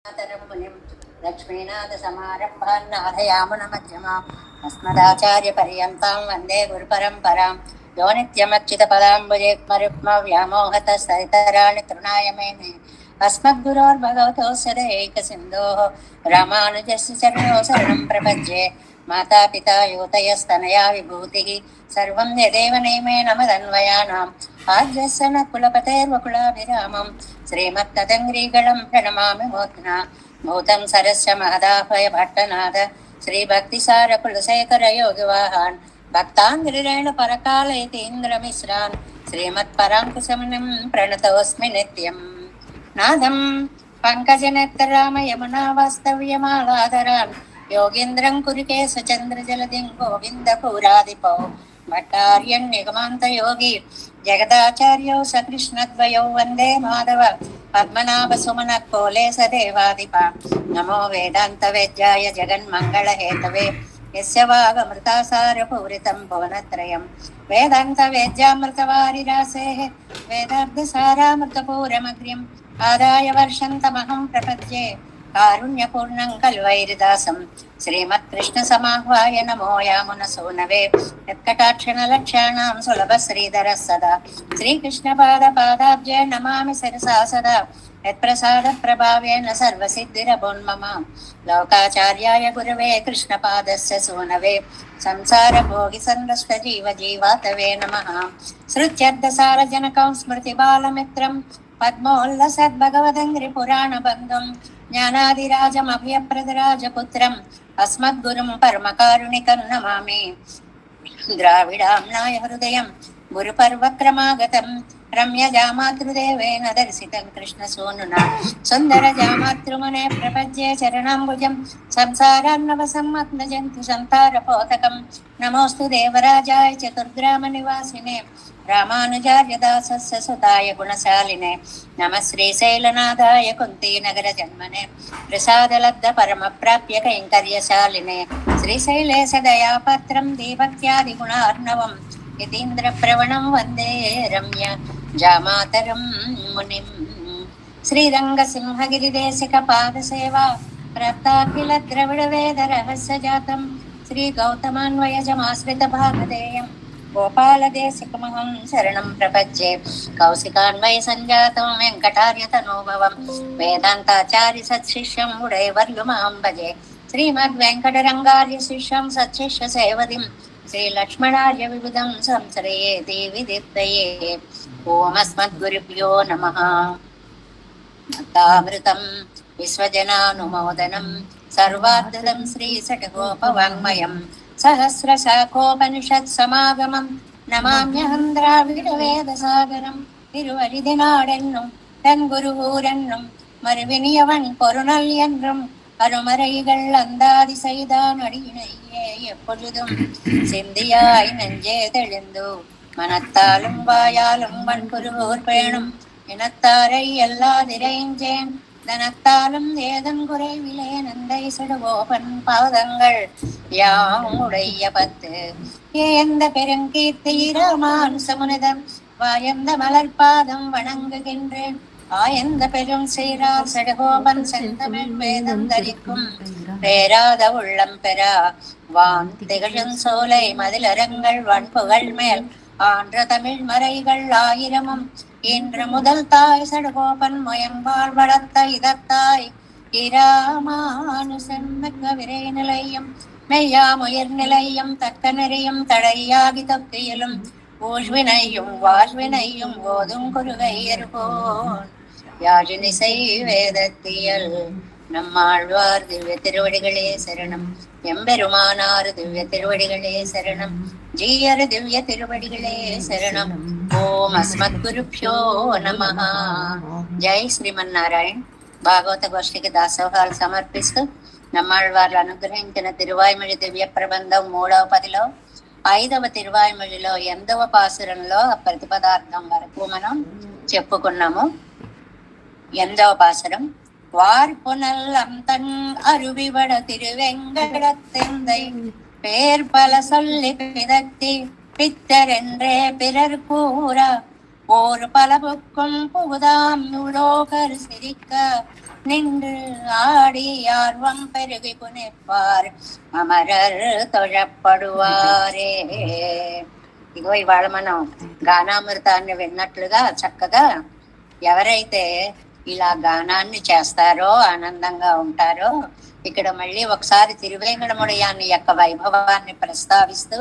लक्ष्मीनाथसमारम्भान् नाथयामुनमध्यमाम् अस्मदाचार्यपर्यन्तां वन्दे गुरुपरम्परां यो नित्यमच्युतपदाम्बुजयुग्मरुक्मव्यामोहतस्तदितराणि तृणाय मेने अस्मद्गुरोर्भगवतोऽस्य दैकसिन्धोः रामानुजस्य चरणौ शरणं प्रपद्ये माता पिता योतयस्तनया विभूतिः सर्वं यदेव नियमेन मदन्वयानाम् आद्यस्य न कुलपतेर्वकुलाभिरामं श्रीमत्तदङ्ग्रीगणं प्रणमामि मूर्ध्ना भूतं सरस्य महदाहय भट्टनाद श्रीभक्तिसार कुलशेखर योगिवाहान् भक्ताङ्गिरेण परकालयतीन्द्रमिश्रान् श्रीमत्पराङ्कुशमुनिं प्रणतोऽस्मि नित्यम् नादं पङ्कजनेत्रराम यमुना वास्तव्यमालाधरान् योगीन्द्रं कुरुकेशचन्द्रजलदिं गोविन्दपुरादिपौ भट्टार्यन् निगमान्तयोगी जगदाचार्यौ सकृष्णद्वयौ वन्दे माधव पद्मनाभसुमनकोले सदेवादिपा नमो वेदान्तवेद्याय जगन्मङ्गलहेतवे यस्य वागमृतासारपूरितं भुवनत्रयं वेदान्तवेद्यामृतवारिरासेः वेदार्थसारामृतपूरमग्र्यम् आदाय वर्षन्तमहं प्रपद्ये कारुण्यपूर्णं कल्वैरिदासं श्रीमत्कृष्णसमाह्वाय नमो यामुनसूनवे यत्कटाक्षणलक्षाणां सुलभश्रीधरः सदा श्रीकृष्णपादपादाब्जे नमामि शिरसा सदा यत्प्रसादप्रभावेन सर्वसिद्धिरभुन्मम लोकाचार्याय गुरवे कृष्णपादस्य सूनवे संसारभोगिसन्नष्टजीवजीवातवे नमः श्रुत्यर्थसारजनकं स्मृतिबालमित्रं पद्मोल्लसद्भगवदङ्घ्रिपुराणबन्धुं ज्ञानादिराजमभयप्रदराजपुत्रम् अस्मद्गुरुं परमकारुणिकं नमामि द्राविडाम्नाय हृदयं गुरुपर्वक्रमागतं रम्यजामातृदेवेन दर्शितं कृष्णसूनुना सुन्दरजामातृमुने प्रपद्ये चरणाम्बुजं संसारान्नवसम्मग्नजन्तु सन्तारपोतकं नमोऽस्तु देवराजाय चतुर्ग्रामनिवासिने रामानुजार्यदासस्य सुताय गुणशालिने नमः श्रीशैलनाथाय कुन्तीनगरजन्मने प्रसादलब्ध परमप्राप्य कैङ्कर्यशालिने श्रीशैले सदयापात्रं दीभक्त्यादिगुणार्णवं यतीन्द्रप्रवणं वन्दे रम्य जामातरं मुनिम् श्रीरङ्गसिंहगिरिदेशिकपादसेवा प्राप्ताखिलद्रविडवेदरहस्यजातं श्रीगौतमान्वयजमाश्रितभागधेयम् गोपालदेशिकमहं शरणं प्रपद्ये कौशिकान्वय सञ्जातं वेङ्कटार्यतनोभवं वेदान्ताचार्य सत्शिष्यं उडयवर्युमां भजे श्रीमद्वेङ्कटरङ्गार्य शिष्यं सत्शिष्य सेवदिं श्रीलक्ष्मणार्य विबुधं संश्रये देवि दीप्तये ॐ अस्मद्गुरुभ्यो नमः तामृतं विश्वजनानुमोदनं सर्वार्धं श्रीषट्कोपवाङ्मयं सहस्रशाखोपनिषत्समागमं नमाम्यहं द्राविडवेदसागरं तिरुवरिदिनाडेन्नुं तन् गुरुवूरेन्नुं மறுவினியவன் பொருணல் என்றும் அருமறைகள் அந்தாதி செய்தான் அடியினையே எப்பொழுதும் சிந்தியாய் நெஞ்சே தெளிந்து மனத்தாலும் வாயாலும் வன்புருவோர் பேணும் இனத்தாரை எல்லாதிரைஞ்சேன் தனத்தாலும் ஏதன் குறைவிலே நந்தை சிடுவோபன் பாதங்கள் யாம் உடைய பத்து ஏந்த பெருங்கீர்த்தி ராமானுசமுனிதன் வாயந்த மலர்பாதம் வணங்குகின்றேன் ஆயந்த பெரும் சீரார் சடகோபன் செந்தமிழ் வேதம் தரிக்கும் பேராத உள்ளம் பெறா வான் திகழும் சோலை மதிலரங்கள் வன்புகள் மேல் ஆன்ற தமிழ் மறைகள் ஆயிரமும் இன்று முதல் தாய் சடகோபன் முயம்பால் வளர்த்த இதத்தாய் இராமானுசன் மிக்க விரை நிலையம் மெய்யாமுயிர் நிலையம் தக்க நெறியும் தடையாகி தப்பியலும் ஊழ்வினையும் வாழ்வினையும் ஓதும் குருகையர்போன் யாழினிசை வேதத்தியல் நம்மாழ்வார் திவ்ய திருவடிகளே சரணம் எம்பெருமானார் திவ்ய திருவடிகளே சரணம் ஜீயர் திவ்ய திருவடிகளே శరణం ఓం అస్మద్గురుభ్యో నమః. జై శ్రీమన్నారాయణ. భాగవత గోష్ఠికి దాసోహాలు సమర్పిస్తూ నమ్మాళ్వార్లు అనుగ్రహించిన తిరువాయ్మొഴി దివ్య ప్రబంధం 3వ పదిలో 5వ తిరువాయ్మొழிలో 8వ పాసురంలో ప్రతిపదార్థం వరకు మనం చెప్పుకున్నాము. 8వ పాసురం வார்புனல் அந்தன் அருவிவட திருவெங்கடத்தெந்தை பேர் பல சொல்லி பிதத்தி பித்தரென்றே பிறர் கூற ஓர் பலவுக்கும் புகுதாம் உலோகர் சிரிக்க நின்று ஆடி ஆர்வம் பெருகி புனிப்பார் అమరర్ తొழப்படுవారే. ఇగో ఇవాళ మనం గానామృతాన్ని విన్నట్లుగా చక్కగా ఎవరైతే ఇలా గానాన్ని చేస్తారో ఆనందంగా ఉంటారో, ఇక్కడ మళ్ళీ ఒకసారి తిరువేంకటముడియాన్ని యొక్క వైభవాన్ని ప్రస్తావిస్తూ,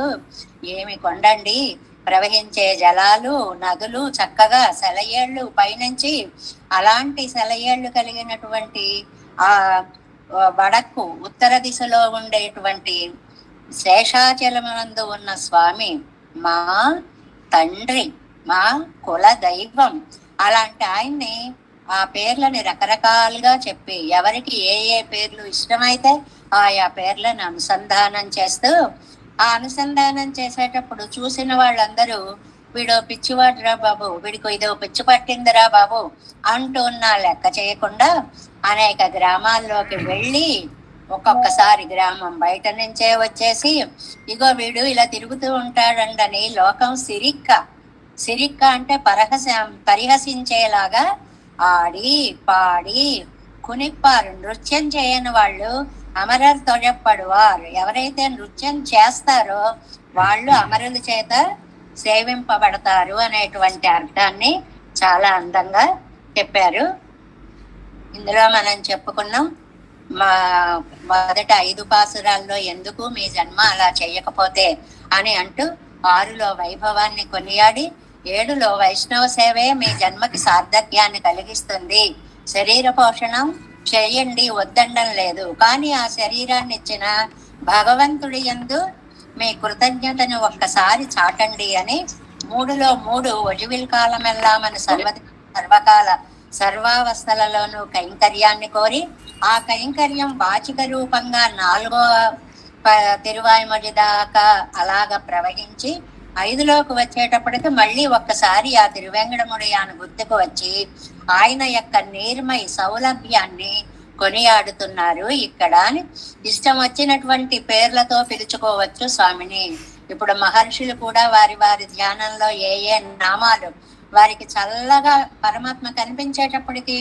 ఏమి కొండండి ప్రవహించే జలాలు నదులు, చక్కగా సెలయేళ్లు పైనుంచి, అలాంటి సెలయేళ్లు కలిగినటువంటి ఆ వడకు ఉత్తర దిశలో ఉండేటువంటి శేషాచలమునందు ఉన్న స్వామి మా తండ్రి, మా కుల దైవం. అలాంటి ఆయన్ని ఆ పేర్లని రకరకాలుగా చెప్పి ఎవరికి ఏ ఏ పేర్లు ఇష్టమైతే ఆయా పేర్లను అనుసంధానం చేస్తూ, ఆ అనుసంధానం చేసేటప్పుడు చూసిన వాళ్ళందరూ వీడో పిచ్చివాడురా బాబు, వీడికి ఇదో పిచ్చి పట్టిందిరా బాబు అంటున్నా లెక్క చేయకుండా అనేక గ్రామాల్లోకి వెళ్ళి ఒక్కొక్కసారి గ్రామం బయట నుంచే వచ్చేసి, ఇగో వీడు ఇలా తిరుగుతూ ఉంటాడండని లోకం సిరిక్క అంటే పరిహసించేలాగా ఆడి పాడి కునిప్పారు. నృత్యం చేయని వాళ్ళు అమరర్ తొడపడువారు. ఎవరైతే నృత్యం చేస్తారో వాళ్ళు అమరుల చేత సేవింపబడతారు అనేటువంటి అర్థాన్ని చాలా అందంగా చెప్పారు. ఇందులో మనం చెప్పుకున్నాం, మా మొదట 5 పాసురాల్లో ఎందుకు మీ జన్మ అలా చేయకపోతే అని అంటూ, 6లో వైభవాన్ని కొనియాడి, 7లో వైష్ణవ సేవే మీ జన్మకి సార్థక్యాన్ని కలిగిస్తుంది, శరీర పోషణం చేయండి వద్దండం లేదు, కానీ ఆ శరీరాన్ని ఇచ్చిన భగవంతుడి యందు మీ కృతజ్ఞతను ఒక్కసారి చాటండి అని 3లో 3 ఒజువిల్ కాలమెల్లా మన సర్వకాల సర్వావస్థలలోనూ కైంకర్యాన్ని కోరి, ఆ కైంకర్యం వాచిక రూపంగా 4వ తిరువాయిమొഴി దాకా అలాగ ప్రవహించి 5లోకి వచ్చేటప్పటికి మళ్ళీ ఒక్కసారి ఆ తిరువేంకటముడియాను గుర్తుకు వచ్చి ఆయన యొక్క నీర్మై సౌలభ్యాన్ని కొనియాడుతున్నారు ఇక్కడ. ఇష్టం వచ్చినటువంటి పేర్లతో పిలుచుకోవచ్చు స్వామిని. ఇప్పుడు మహర్షులు కూడా వారి వారి ధ్యానంలో ఏ ఏ నామాలు వారికి చల్లగా పరమాత్మ కనిపించేటప్పటికి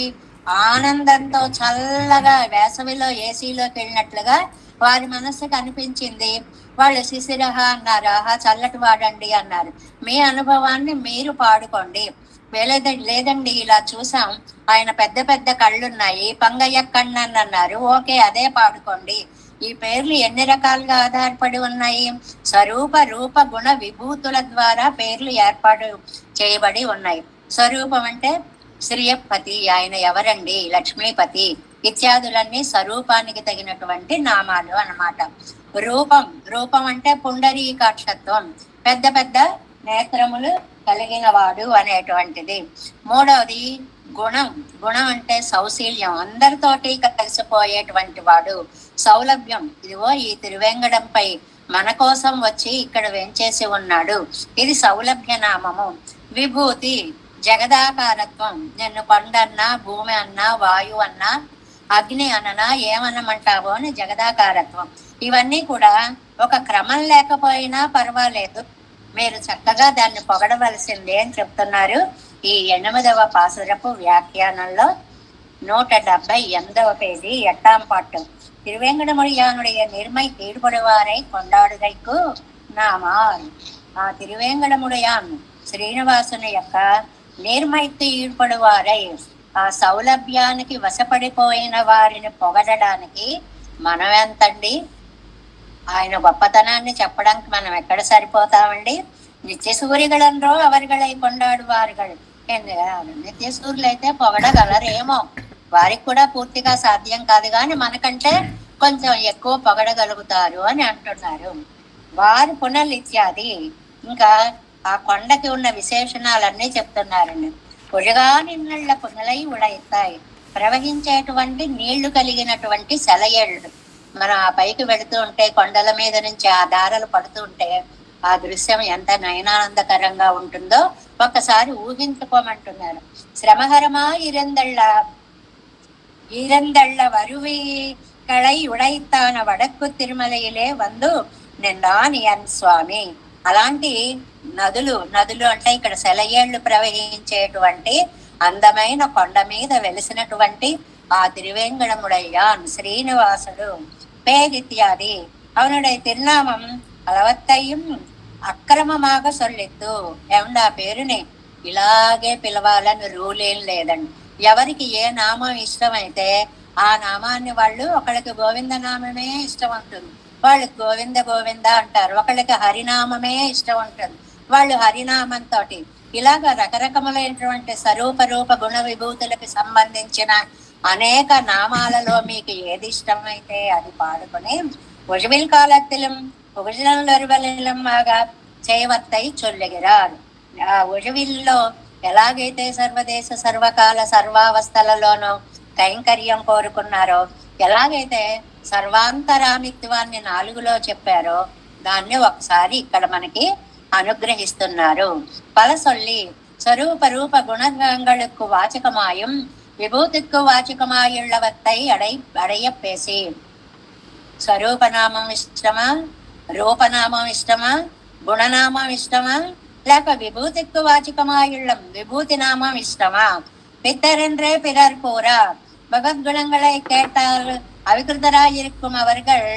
ఆనందంతో చల్లగా వేసవిలో ఏసీలోకి వెళ్ళినట్లుగా వారి మనస్సుకు అనిపించింది. వాళ్ళు శిశిరహ అన్నారు, ఆహా చల్లటి వాడండి అన్నారు. మీ అనుభవాన్ని మీరు పాడుకోండి. లేదండి ఇలా చూసాం, ఆయన పెద్ద పెద్ద కళ్ళున్నాయి, పంగయ్య కಣ್ಣన్ అన్నారు, ఓకే అదే పాడుకోండి. ఈ పేర్లు ఎన్ని రకాలుగా ఆధారపడి ఉన్నాయి? స్వరూప రూప గుణ విభూతుల ద్వారా పేర్లు ఏర్పాటు చేయబడి ఉన్నాయి. స్వరూపం అంటే శ్రీయపతి, ఆయన ఎవరండి, లక్ష్మీపతి ఇత్యాదులన్నీ స్వరూపానికి తగినటువంటి నామాలు అన్నమాట. రూపం అంటే పుండరీకాక్షత్వం, పెద్ద పెద్ద నేత్రములు కలిగిన వాడు అనేటువంటిది. 3వది గుణం అంటే సౌశీల్యం, అందరితోటి కలిసిపోయేటువంటి వాడు. సౌలభ్యం, ఇదిగో ఈ తిరువేంగడంపై మన కోసం వచ్చి ఇక్కడ వెంచేసి ఉన్నాడు, ఇది సౌలభ్య నామము. విభూతి జగదాకారత్వం, నిన్ను కొండన్నా భూమి అన్నా వాయు అన్నా అగ్ని అననా ఏమనమంటావో అని జగదాకారత్వం. ఇవన్నీ కూడా ఒక క్రమం లేకపోయినా పర్వాలేదు, మీరు చక్కగా దాన్ని పొగడవలసిందే అని చెప్తున్నారు. ఈ 8వ పాసురపు వ్యాఖ్యానంలో 178వ పేజీ 8వ పాటు. తిరువేంకటముడియానుடைய నిర్మై తీర్పడివారై కొండాడుదైకు నామాల్. ఆ తిరువేంకటముడియాన్ శ్రీనివాసుని యొక్క నిర్మైతి ఈడ్పడివారై, ఆ సౌలభ్యానికి వశపడిపోయిన వారిని పొగడడానికి మనం ఎంతండి? ఆయన గొప్పతనాన్ని చెప్పడానికి మనం ఎక్కడ సరిపోతామండి? నిత్య సూర్యగళంలో అవరిగళై కొండాడువారుగళ్. నిత్య సూర్యులు అయితే పొగడగలరేమో, వారికి కూడా పూర్తిగా సాధ్యం కాదు, కానీ మనకంటే కొంచెం ఎక్కువ పొగడగలుగుతారు అని అంటున్నారు. వారు పునల్ ఇత్యాది, ఇంకా ఆ కొండకి ఉన్న విశేషణాలన్నీ చెప్తున్నారండి. పొడిగా నిన్నళ్ళ పునలై ఉడైతాయి, ప్రవహించేటువంటి నీళ్లు కలిగినటువంటి సెలయేళ్ళు. మనం ఆ పైకి వెళుతూ ఉంటే కొండల మీద నుంచి ఆ దారలు పడుతూ ఉంటే ఆ దృశ్యం ఎంత నయనానందకరంగా ఉంటుందో ఒక్కసారి ఊహించుకోమంటున్నారు. శ్రమహరమా ఈరందళ్ళ వరువి కళై ఉడైతాన వడక్కు తిరుమలయిలే వందు నిన్నానియన్ స్వామి. అలాంటి నదులు అంటే ఇక్కడ సెలయేళ్లు ప్రవహించేటువంటి అందమైన కొండ మీద వెలిసినటువంటి ఆ తిరువేంగడముడయ్యాన్ శ్రీనివాసుడు பேரித்தியாதி அவனுடைய திருநாமம் அளவத்தையும் అక్రమమాగ సొల్లెత్తు. ఏమంటే ఆ పేరుని ఇలాగే పిలవాలని రూల్ ఏం లేదండి. ఎవరికి ఏ నామం ఇష్టమైతే ఆ నామాన్ని వాళ్ళు, ఒకళ్ళకి గోవింద నామమే ఇష్టం ఉంటుంది, వాళ్ళు గోవింద గోవింద అంటారు. ఒకళ్ళకి హరినామమే ఇష్టం ఉంటుంది, వాళ్ళు హరినామంతో ఇలాగ రకరకములైనటువంటి స్వరూప రూప గుణ విభూతులకు సంబంధించిన అనేక నామాలలో మీకు ఏది ఇష్టమైతే అది పాడుకొని ఒజవిల్ కాలத்திலும் పుగజనలొరువలిలంగా చేయవత్తై చొల్లుగిరారు. ఆ ఒజవిల్లో ఎలాగైతే సర్వదేశ సర్వకాల సర్వావస్థలలోనూ కైంకర్యం కోరుకున్నారో, ఎలాగైతే సర్వాంతరామిత్వాన్ని 4లో చెప్పారో దాన్ని ఒకసారి ఇక్కడ మనకి అనుగ్రహిస్తున్నారు. పల సొల్లి స్వరూప రూప గుణங்களுக்கு వాచకమాయం విభూతికు వాచకమాయుళ్ళవత్తై అడయ్యప్పేసి. స్వరూపనామం ఇష్టమా, రూపనామం ఇష్టమా, గుణనామం ఇష్టమా, లేక విభూతిக்கு வாச்சிகமாயுள்ளம் விபூதி நாமம் இஷ்டமா? பித்தரென்றே பிறர் கூறா. பகவத்குணங்களை கேட்டால் అవికృతరాயிருக்கும் அவர்கள்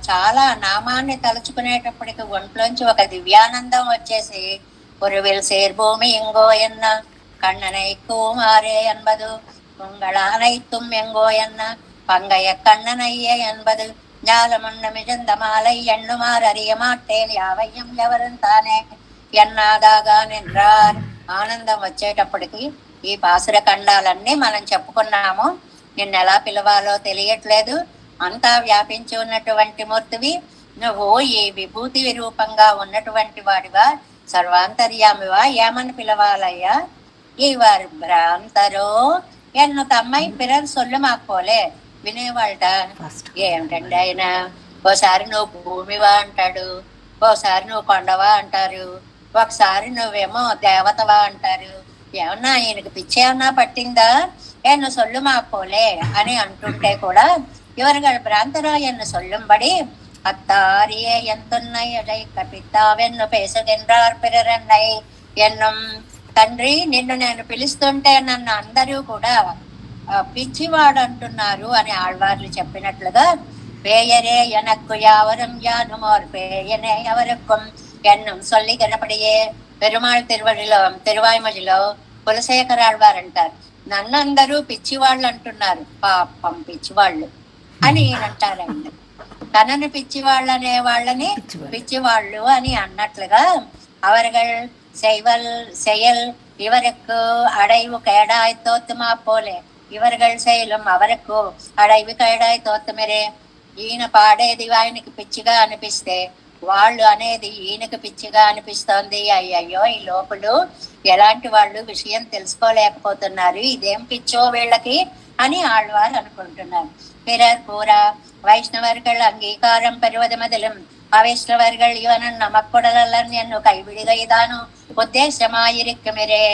చాలా నామాన్ని తలుచుకునేటప్పటికి ఒంట్లోంచి ఒక దివ్యానందం వచ్చేసి ஒருவில் சேர்பூமி எங்கோ என்ன கண்ணனை கூமாரே என்பது உங்கள் அனைத்தும் எங்கோ என்ன பங்கைய கண்ணனையே என்பது ஞாலமண்ண மிகுந்த மாலை எண்ணுமாறு அறிய மாட்டேன் யாவையும் ఎవరు తానే ఎన్నాదాగా నిన్రార్. ఆనందం వచ్చేటప్పటికి ఈ పాసుర ఖండాలన్నీ మనం చెప్పుకున్నాము. నిన్నెలా పిలవాలో తెలియట్లేదు, అంతా వ్యాపించి ఉన్నటువంటి మూర్తివి నువ్వు, ఈ విభూతి రూపంగా ఉన్నటువంటి వాడివా, సర్వాంతర్యామివా, ఏమని పిలవాలయ్యా? ఇవర్ భ్రాంతరో ఎన్ను తమ్మై పిరర్ సొల్లు మాకోలే. వినేవాళ్ళ ఏమిటండి ఆయన, ఓసారి నువ్వు భూమివా అంటాడు, ఓసారి నువ్వు కొండవా అంటారు, ఒకసారి నువ్వేమో దేవతవా అంటారు. ఏమన్నా ఈయనకి పిచ్చి ఏమన్నా పట్టిందా, ఎన్ను సొల్లు మాకోలే అని అంటుంటే కూడా ఇవరుగల్ భ్రాంతరో ఎన్ను సొల్లుంబడి అత్తారియే ఎంతున్నై అడై కపితావెన్ను పేసగెండ్రార్ పిరరన్నై ఎన్నం. తండ్రి, నిన్ను నేను పిలుస్తుంటే నన్ను అందరూ కూడా పిచ్చివాడు అంటున్నారు అని ఆళ్వార్లు చెప్పినట్లుగా పేయరే ఎనక్కు యావరం యానుమోర్ పేయనే ఎవరుக்கும் ఎన్నం సొల్లి గణపడియే. పెరుమాళ్ తిరువాయిమజిలో కులశేఖరాళ్వారు అంటారు, నన్ను అందరూ పిచ్చివాళ్ళు అంటున్నారు, పాపం పిచ్చివాళ్ళు అని ఈయనంటారండి. తనని పిచ్చివాళ్ళు అనే వాళ్ళని పిచ్చివాళ్ళు అని అన్నట్లుగా அவர்கள் செயல் இவருக்கு அடைவு கேடாய் தோத்துமா போலே, ఇవர்கள் செயலும் அவருக்கு అడైవి కేడాయి తోతుమిరే. ఈయన పాడేది ఆయనకి పిచ్చిగా అనిపిస్తే వాళ్ళు అనేది ఈయనకి పిచ్చిగా అనిపిస్తోంది. అయ్యయ్యో, ఈ లోపులు ఎలాంటి వాళ్ళు విషయం తెలుసుకోలేకపోతున్నారు, ఇదేం పిచ్చో వీళ్ళకి అని ఆళ్వారు అనుకుంటున్నారు. பிறர் கூறா வைஷ்ணவர்கள் அங்கீகாரம் பெறுவது முதலும் அவைஷ்ணவர்கள் இவனன் நமக்குடலன் ఎన్ను కైవిడిగైదాను ఉద్దేశమాయిరిక్కుమిరే.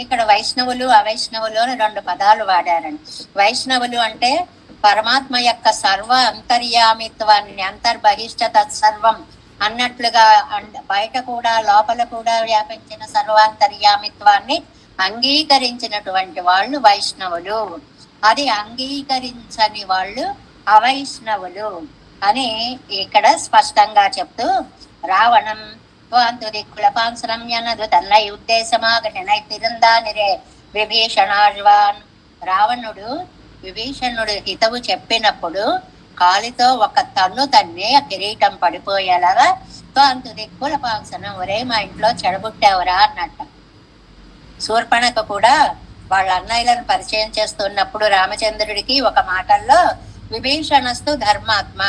ఇక్కడ వైష్ణవులు అవైష్ణవులు అని 2 పదాలు వాడారండి. వైష్ణవులు అంటే పరమాత్మ యొక్క సర్వ అంతర్యామిత్వాన్ని, అంతర్బహిష్ట తత్సర్వం అన్నట్లుగా బయట కూడా లోపల కూడా వ్యాపించిన సర్వాంతర్యామిత్వాన్ని అంగీకరించినటువంటి వాళ్ళు వైష్ణవులు. అది అంగీకరించని వాళ్ళు అవైష్ణవులు అని ఇక్కడ స్పష్టంగా చెప్తూ, రావణం దిక్కులపాంసరం ఎనదు తన్నై ఉద్దేశமாக నినైతిరుందానిరే విభీషణాళ్వాన్. రావణుడు విభీషణుడు హితవు చెప్పినప్పుడు కాలితో ఒక తన్ను తన్నే కిరీటం పడిపోయేలాగా త్వాంతు దిక్కుల పాంసనం, ఒరే మా ఇంట్లో చెడబుట్టావురా అన్నట్ట. శూర్పణకు కూడా వాళ్ళ అన్నయ్యలను పరిచయం చేస్తున్నప్పుడు రామచంద్రుడికి ఒక మాటల్లో విభీషణస్తు ధర్మాత్మ,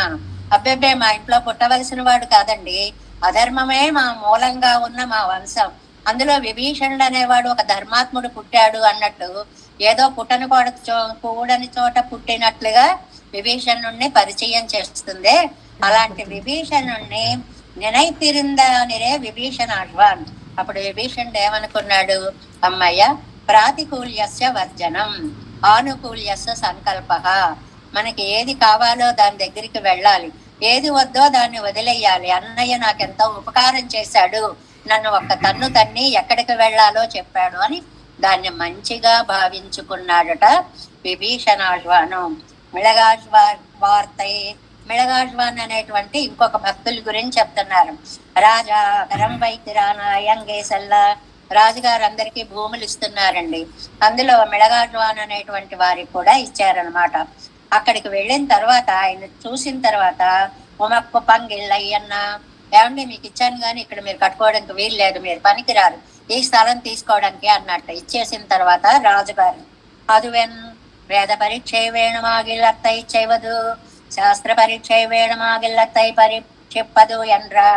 అబ్బెబ్బే మా ఇంట్లో పుట్టవలసిన వాడు కాదండి, అధర్మమే మా మూలంగా ఉన్న మా వంశం, అందులో విభీషణుడు అనేవాడు ఒక ధర్మాత్ముడు పుట్టాడు అన్నట్టు ఏదో కూడని చోట పుట్టినట్లుగా విభీషణుణ్ణి పరిచయం చేస్తుంది. అలాంటి విభీషణుణ్ణి నినైతిరుందానిరే విభీషణాళ్వాన్. అప్పుడు విభీషణుడు ఏమనుకున్నాడు, అమ్మయ్య ప్రాతికూల్యస్య వర్జనం ఆనుకూల్యస్య సంకల్ప. మనకి ఏది కావాలో దాని దగ్గరికి వెళ్ళాలి, ఏది వద్దో దాన్ని వదిలేయాలి. అన్నయ్య నాకెంతో ఉపకారం చేశాడు, నన్ను ఒక్క తన్ను తన్ని ఎక్కడికి వెళ్ళాలో చెప్పాడు అని దాన్ని మంచిగా భావించుకున్నాడట విభీషణాశ్వాను. వార్తయే మిళగాజ్వాన్ అనేటువంటి ఇంకొక భక్తుల గురించి చెప్తున్నారు. రాజా కరం వైతిరానాయంగేసల్లా, రాజుగారు అందరికీ భూములు ఇస్తున్నారండి. అందులో మిళగాజ్వాన్ అనేటువంటి వారికి కూడా ఇచ్చారనమాట. అక్కడికి వెళ్ళిన తర్వాత ఆయన చూసిన తర్వాత ఉమక్కు పంగిళ్ళయ్యన్న, ఏమండి మీకు ఇచ్చాను కానీ ఇక్కడ మీరు కట్టుకోవడానికి వీలు లేదు, మీరు పనికిరారు, ఈ స్థలం తీసుకోవడానికి అన్నట్టు ఇచ్చేసిన తర్వాత రాజుగారు అదువెన్ వేద పరీక్ష వేణుమాగిల్లత్తై చేయవదు, శాస్త్ర పరీక్ష వేణుమాగిల్లత్తై చెప్పదు ఎన్రా.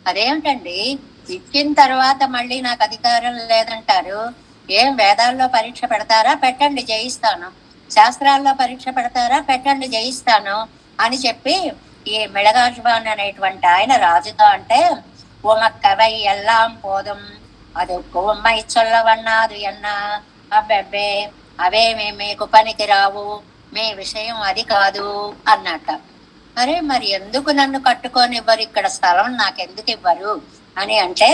అదేమిటండి, ఇచ్చిన తర్వాత మళ్ళీ నాకు అధికారం లేదంటారు. ఏం వేదాల్లో పరీక్ష పెడతారా, పెట్టండి జయిస్తాను. శాస్త్రాల్లో పరీక్ష పెడతారా, పెట్టండి జయిస్తాను అని చెప్పి ఈ మిళగాజ్వాన్ అనేటువంటి ఆయన రాజుతో అంటే, ఉమక్కవై ఎల్లాం పోదుం అది ఉమ్మై చొల్లవన్నాదు ఎన్నా, అబ్బెబ్బే అవేమి మీకు పనికి రావు, మీ విషయం అది కాదు అన్నట్ట. అరే మరి ఎందుకు నన్ను కట్టుకోనివ్వరు, ఇక్కడ స్థలం నాకెందుకు ఇవ్వరు అని అంటే,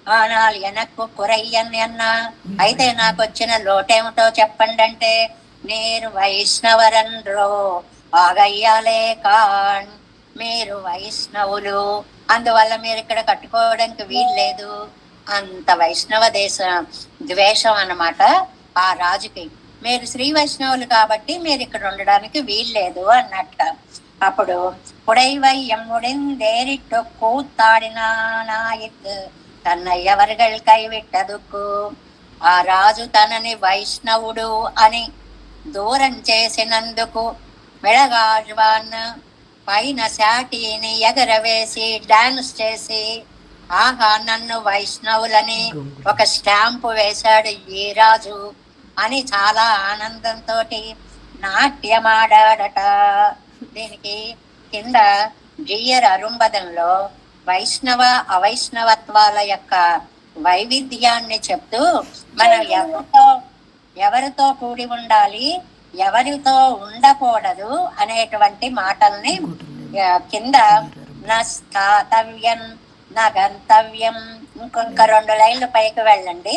ఆనాలు వెనక్కు కురయ్యని అన్నా, అయితే నాకు వచ్చిన లోటేమిటో చెప్పండి అంటే, నేను వైష్ణవరన్రో ఆగయ్యాలే కాన్, మీరు వైష్ణవులు, అందువల్ల మీరు ఇక్కడ కట్టుకోవడానికి వీల్లేదు. అంత వైష్ణవ ద్వేషం అన్నమాట ఆ రాజుకి. మీరు శ్రీ వైష్ణవులు కాబట్టి మీరు ఇక్కడ ఉండడానికి వీల్లేదు అన్నట్ట. అప్పుడు புடைவையம் முடிந்தேறிட்டு கூத்தாడినానాయిత్ తన్నయ్యవర్గల్ కైవిట్టదుకు, ఆ రాజు తనని వైష్ణవుడు అని దూరం చేసినందుకు మిళగాజ్వాన్ పైన శాటిని ఎగరవేసి డాన్స్ చేసి, ఆహా నన్ను వైష్ణవులని ఒక స్టాంపు వేశాడు ఈ రాజు అని చాలా ఆనందంతో నాట్యమాడాడట. దీనికి కింద జియర్ అరుంబదంలో వైష్ణవ అవైష్ణవత్వాల యొక్క వైవిధ్యాన్ని చెప్తూ మనం ఎవరితో కూడి ఉండాలి, ఎవరితో ఉండకూడదు అనేటువంటి మాటల్ని కింద నస్థాతవ్యం నగంతవ్యం, ఇంకొక 2 లైన్లు పైకి వెళ్ళండి.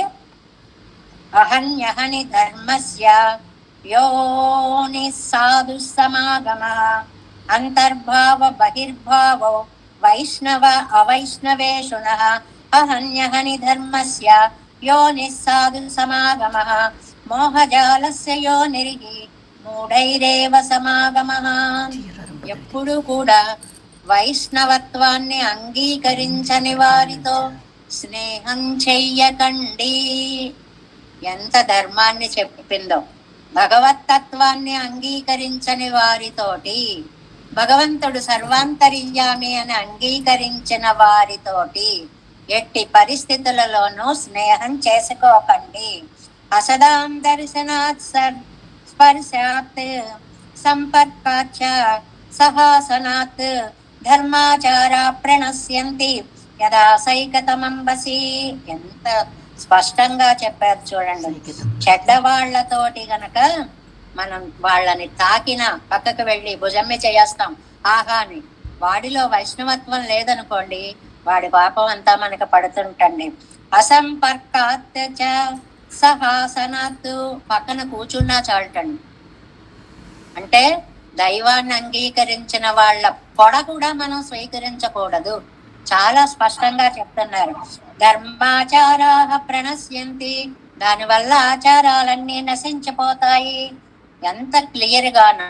అహన్యహని ధర్మస్య యోని సాధు సమాగమ అంతర్భావ బహిర్భావో వైష్ణవ అవైష్ణవేషుణ, అహన్యహని ధర్మస్య యోని సాధు సమాగమ మోహజాలస్య యోనిర్హి మూఢైరేవ సమాగమ. ఎప్పుడు కూడా వైష్ణవత్వాన్ని అంగీకరించని వారితో స్నేహం చెయ్యకండి. ఎంత ధర్మాన్ని చెప్పిందో. భగవత్తత్వాన్ని అంగీకరించని వారితోటి, భగవంతుడు సర్వాంతర్యామి అని అంగీకరించిన వారితోటి ఎట్టి పరిస్థితులలోనూ స్నేహం చేసుకోకండి. అసదాం దర్శనాత్ స్పర్శాత్ సంపర్కాచ సహాసనాత్ ధర్మాచార ప్రణశ్యంతి యదా సైకతమంబసి. ఎంత స్పష్టంగా చెప్పారు చూడండి. చెడ్డవాళ్లతోటి గనక మనం వాళ్ళని తాకిన పక్కకు వెళ్ళి భుజమ్మి చేస్తాం ఆహాని, వాడిలో వైష్ణవత్వం లేదనుకోండి, వాడి పాపం అంతా మనకు పడుతుంటండి. అసంపర్కాత్ చ సహాసనాత్, పక్కన కూర్చున్నా చాలటండి. అంటే దైవాన్ని అంగీకరించిన వాళ్ళ పొడ కూడా మనం స్వీకరించకూడదు. చాలా స్పష్టంగా చెప్తున్నారు. ధర్మాచారా ప్రణశ్యంతి, దానివల్ల ఆచారాలన్నీ నశించిపోతాయి. ఎంత క్లియర్ గాను.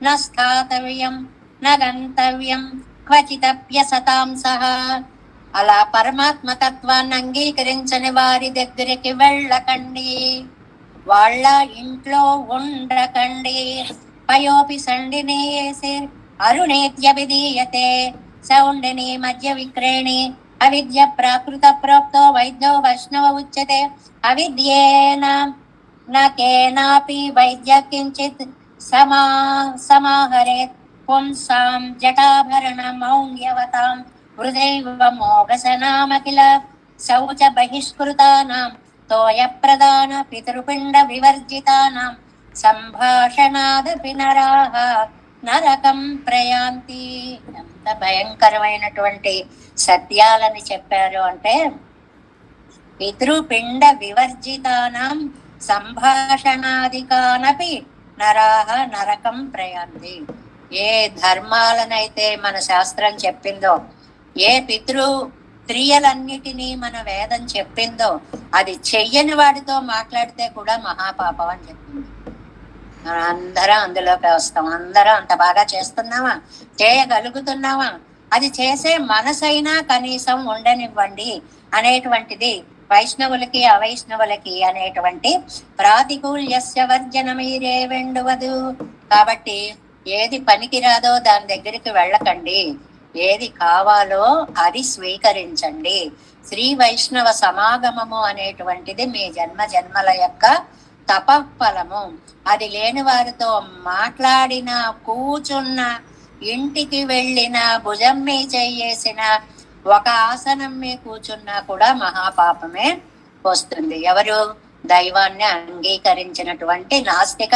నస్థాతవ్యం నగంతవ్యం క్వచితప్యసతాం సహా, అలా పరమాత్మ తత్వాన్ని అంగీకరించని వారి దగ్గరికి వెళ్ళకండి, వాళ్ళ ఇంట్లో ఉండకండి. పయోపి సండిని అరుణేత్యభిధీయతే సౌండిని మధ్య విక్రేణి అవిద్య ప్రాకృత ప్రోక్తో వైద్యో వైష్ణవ ఉచ్యతే. అవిద్యేన నకేనాపి వైద్య కించిత్ సమాహరేత్ పుంసాం జటాభరణ మౌంగ్యవతాం హృదైవ మోగసనామఖిల శౌచ బహిష్కృతానాం తోయ ప్రదాన పితృపిండ వివర్జితానాం సంభాషణాదపి నరాః నరకం ప్రయాంతి. ఎంత భయంకరమైనటువంటి సత్యాలని చెప్పారు అంటే, పితృపిండ వివర్జితానాం సంభాషణాదికానపి నరాహ నరకం ప్రయాంతి. ఏ ధర్మాలనైతే మన శాస్త్రం చెప్పిందో, ఏ క్రియలన్నిటినీ మన వేదం చెప్పిందో, అది చెయ్యని వాడితో మాట్లాడితే కూడా మహాపాపం అని చెప్పింది. మనం అందరం అందులోకి వస్తాం. అందరం అంత బాగా చేస్తున్నావా, చేయగలుగుతున్నావా, అది చేసే మనసైనా కనీసం ఉండనివ్వండి అనేటువంటిది వైష్ణవులకి అవైష్ణవులకి అనేటువంటి ప్రాతికూల్యస్య వర్జనమీరే వెండువదు. కాబట్టి ఏది పనికిరాదో దాని దగ్గరికి వెళ్ళకండి, ఏది కావాలో అది స్వీకరించండి. శ్రీ వైష్ణవ సమాగమము అనేటువంటిది మీ జన్మ జన్మల యొక్క తపఫలము. అది లేని వారితో మాట్లాడిన, కూచున్న, ఇంటికి వెళ్ళిన, భుజం మీద చేయేసిన, ఒక ఆసనం మీద కూర్చున్నా కూడా మహాపాపమే వస్తుంది. ఎవరు? దైవాన్ని అంగీకరించినటువంటి నాస్తిక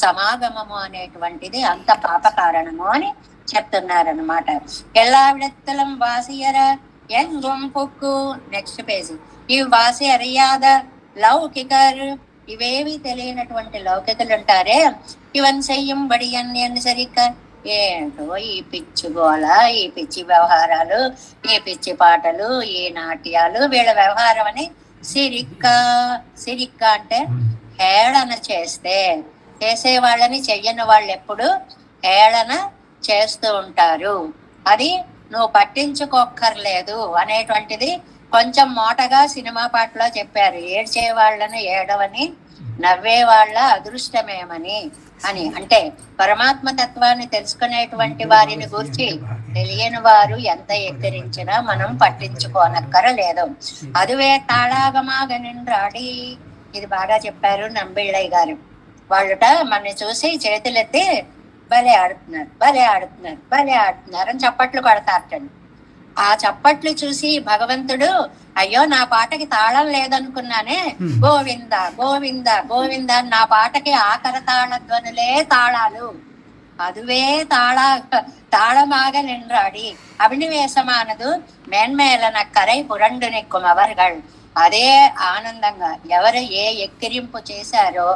సమాగమము అనేటువంటిది అంత పాప కారణము అని చెప్తున్నారనమాట. ఎల్లావిడత్తలం వాసియర ఎంగుం పుక్కు. Next page. ఇవి వాసి అరియాద లౌకికర్, ఇవేవి తెలియనటువంటి లౌకికలు ఉంటారే, ఇవన్ చెయ్యం బడియన్ సరిగ్గా ఏంటో ఈ పిచ్చి గోల, ఈ పిచ్చి వ్యవహారాలు, ఈ పిచ్చి పాటలు, ఈ నాట్యాలు, వీళ్ళ వ్యవహారం అని సిరిక్క అంటే హేళన చేసే వాళ్ళని చెయ్యని వాళ్ళు ఎప్పుడు హేళన చేస్తూ ఉంటారు. అది నువ్వు పట్టించుకోక్కర్లేదు అనేటువంటిది కొంచెం మోటగా సినిమా పాటలో చెప్పారు. ఏడ్చే వాళ్ళని ఏడవని, నవ్వే వాళ్ళ అదృష్టమేమని అని. అంటే పరమాత్మ తత్వాన్ని తెలుసుకునేటువంటి వారిని గురించి తెలియని వారు ఎంత ఎక్కిరించినా మనం పట్టించుకోనక్కరలేదు. అదువే తాళాగమాగనిండ్రాడి. ఇది బాగా చెప్పారు నంబిళ్ళయ్య గారు. వాళ్ళుట మనని చూసి చేతులెత్తి భలే ఆడుతున్నారు అని చప్పట్లు కొడతారటండి. ఆ చప్పట్లు చూసి భగవంతుడు, అయ్యో నా పాటకి తాళం లేదనుకున్నానే, గోవింద గోవింద గోవింద, నా పాటకి ఆకర తాళ ధ్వనులే తాళాలు, అదువే తాళమాగ నిండ్రాడి అభినివేశమానదు మేన్మేలన కరై పురండు నిక్కుమవర్గల్. అదే ఆనందంగా ఎవరు ఏ ఎక్కిరింపు చేశారో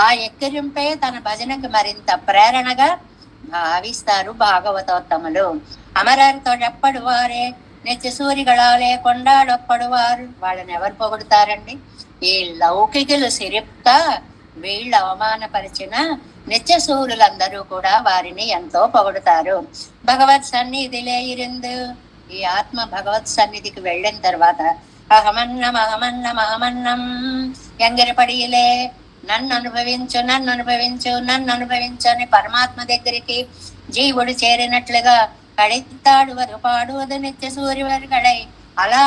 ఆ ఎక్కిరింపే తన భజనకు మరింత ప్రేరణగా భావిస్తారు భాగవతోత్తములు. అమరర్ తొడప్పడువారే నిత్య సూరిగళాలే కొండాడొప్పడువారు. వాళ్ళని ఎవరు పొగుడుతారండి? ఈ లౌకికులు సిరిప్త వీళ్ళు అవమానపరిచిన నిత్య సూరులందరూ కూడా వారిని ఎంతో పొగుడుతారు. భగవత్ సన్నిధిలే ఇరిందు. ఈ ఆత్మ భగవత్ సన్నిధికి వెళ్ళిన తర్వాత అహమన్నం ఎంగిరిపడిలే, నన్ను అనుభవించు అని పరమాత్మ దగ్గరికి జీవుడు చేరినట్లుగా కడితాడువరు పాడువదు నిత్య సూర్యువర్గళై. అలా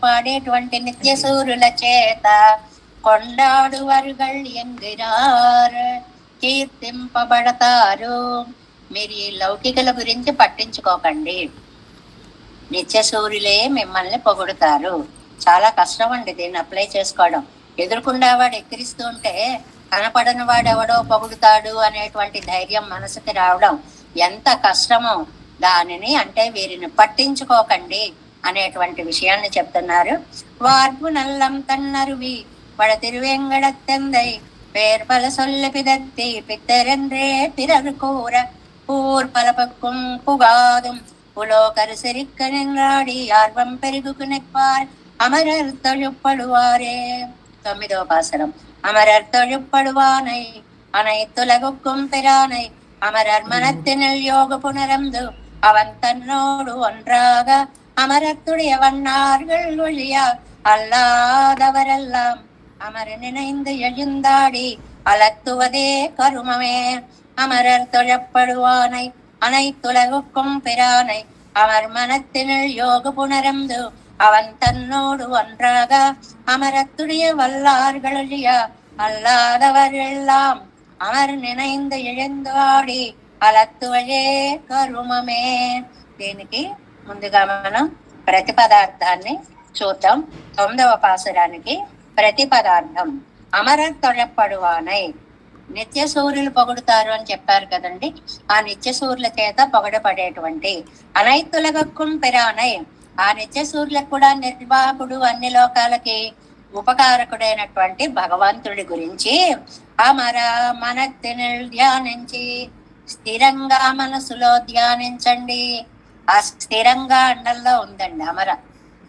పాడేటువంటి నిత్య సూర్యుల చేత కొండాడువర్గళ్ ఎంగిరార్, కీర్తింపబడతారు. మీరు ఈ లౌకికల గురించి పట్టించుకోకండి, నిత్య సూర్యులే మిమ్మల్ని పొగుడుతారు. చాలా కష్టం అండి దీన్ని అప్లై చేసుకోవడం. ఎదురుకుండా వాడు ఎక్కిరిస్తూ ఉంటే కనపడని వాడు ఎవడో పొగుడుతాడు అనేటువంటి ధైర్యం మనసుకి రావడం ఎంత కష్టమో. దానిని అంటే వీరిని పట్టించుకోకండి అనేటువంటి విషయాన్ని చెప్తున్నారు. వార్పు నల్లం తన్నరువి వడ తిరువెంగడత్తెందై పేర్పల సొల్ల పిదత్తి పిత్తరెంద్రే పిరరు కూర పూర్పలపక్కుం పుగాదుం పులోకరు సిరిక్క నింగాడి ఆర్వం పెరుగుకు నెప్పార్ అమరర్ తొழுப்படுவாரே. 9వ పాసరం. అమరర్ తొழுப்படுவானை அனைத்துலகுக்கும் பிரானை அமரர் மனத்தினில் யோக புனரந்து அவன் தன்னோடு ஒன்றாக அமரத்துடைய வண்ணார்கள் ஒழியா அல்லாதவரெல்லாம் அமர் நினைந்து எழுந்தாடி அலத்துவதே கருமமே. அமரர் தொழப்படுவானை அனைத்துலகுக்கும் பிரானை அமர் மனத்தினில் யோக புனரந்து அவன் தன்னோடு ஒன்றாக அமரத்துடைய வல்லார்களொழியா அல்லாதவர் எல்லாம் అమర్ నినైంద எழுந்தாడి అలత్తువజే కరుమమే. దీనికి ముందుగా మనం ప్రతిపదార్థాన్ని చూద్దాం. 9వ పాసురానికి ప్రతిపదార్థం. అమరర్ తొழப்படுவானை. నిత్య సూర్యులు పొగుడుతారు అని చెప్పారు కదండి. ఆ నిత్య సూర్యుల చేత పొగడపడేటువంటి అనైతులగక్కుం పిరానై, ఆ నిత్య సూర్యులకు కూడా నిర్వాహకుడు, అన్ని లోకాలకి ఉపకారకుడైనటువంటి భగవంతుడి గురించి అమర మనస్సుని ధ్యానించి స్థిరంగా మనసులో ధ్యానించండి. ఆ స్థిరంగా అండల్లో ఉందండి అమర.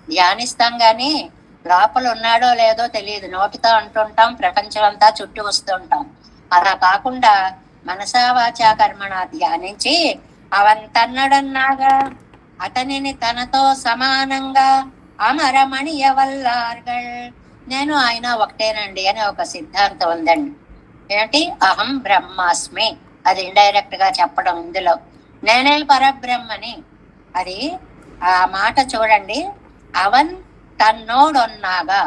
ధ్యానిస్తాం గాని లోపల ఉన్నాడో లేదో తెలియదు, నోటితో అంటుంటాం, ప్రపంచం అంతా చుట్టూ వస్తుంటాం. అలా కాకుండా మనసా వాచా కర్మణ ధ్యానించి అవంతన్నడన్నాగా అతనిని తనతో సమానంగా అమరమణియ వల్లార్గల్, నేను ఆయన ఒకటేనండి అని ఒక సిద్ధాంతం ఉందండి. ఏంటి? అహం బ్రహ్మాస్మి, అది ఇండైరెక్ట్ గా చెప్పడం ఇందులో. నేనే పరబ్రహ్మని, అది ఆ మాట చూడండి. అవన్ తన్నోడొన్నాగా,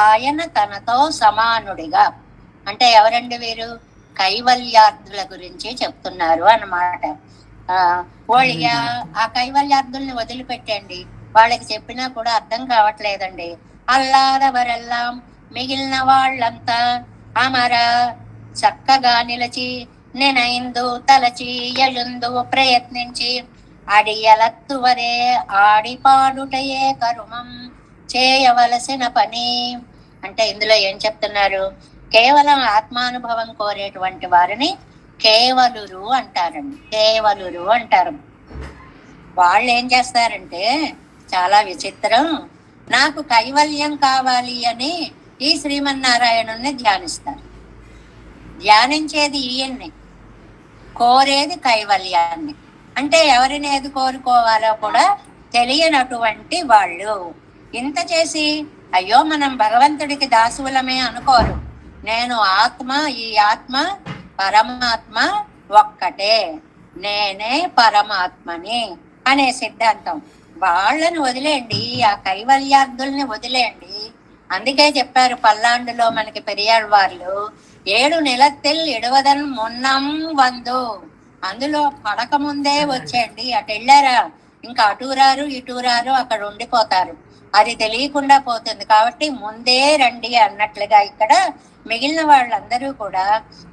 ఆయన తనతో సమానుడిగా. అంటే ఎవరండి వీరు? కైవల్యార్థుల గురించి చెప్తున్నారు అన్నమాట. ఆ కైవల్యార్థుల్ని వదిలిపెట్టండి, వాళ్ళకి చెప్పినా కూడా అర్థం కావట్లేదండి. అల్లాదవరెల్లాం, మిగిలిన వాళ్ళంతా అమర చక్కగా నిలిచి నినైందు తలచి ఎలుందు ప్రయత్నించి అడియలత్తువరే ఆడిపాడుటయే కరుమం చేయవలసిన పని. అంటే ఇందులో ఏం చెప్తున్నారు? కేవలం ఆత్మానుభవం కోరేటువంటి వారిని కేవలురు అంటారండి. కేవలురు అంటారు. వాళ్ళు ఏం చేస్తారంటే చాలా విచిత్రం, నాకు కైవల్యం కావాలి అని ఈ శ్రీమన్నారాయణుణ్ణి ధ్యానిస్తారు. ధ్యానించేది ఈయన్ని, కోరేది కైవల్యాన్ని. అంటే ఎవరిని ఏది కోరుకోవాలో కూడా తెలియనటువంటి వాళ్ళు ఇంత చేసి అయ్యో మనం భగవంతుడికి దాసులమే అనుకోరు. నేను ఆత్మ, ఈ ఆత్మ పరమాత్మ ఒక్కటే, నేనే పరమాత్మని అనే సిద్ధాంతం. వాళ్ళని వదిలేండి, ఆ కైవల్యార్థుల్ని వదిలేండి. అందుకే చెప్పారు పల్లాండులో మనకి పెరియాళ్ళ వాళ్ళు, 7 నిలత్తిల్ ఇడవదన్ మున్నం వందు. అందులో పడక ముందే వచ్చేయండి, అటు వెళ్ళారా ఇంకా అటూరారు ఇటూరారు, అక్కడ ఉండిపోతారు, అది తెలియకుండా పోతుంది. కాబట్టి ముందే రండి అన్నట్లుగా ఇక్కడ మిగిలిన వాళ్ళందరూ కూడా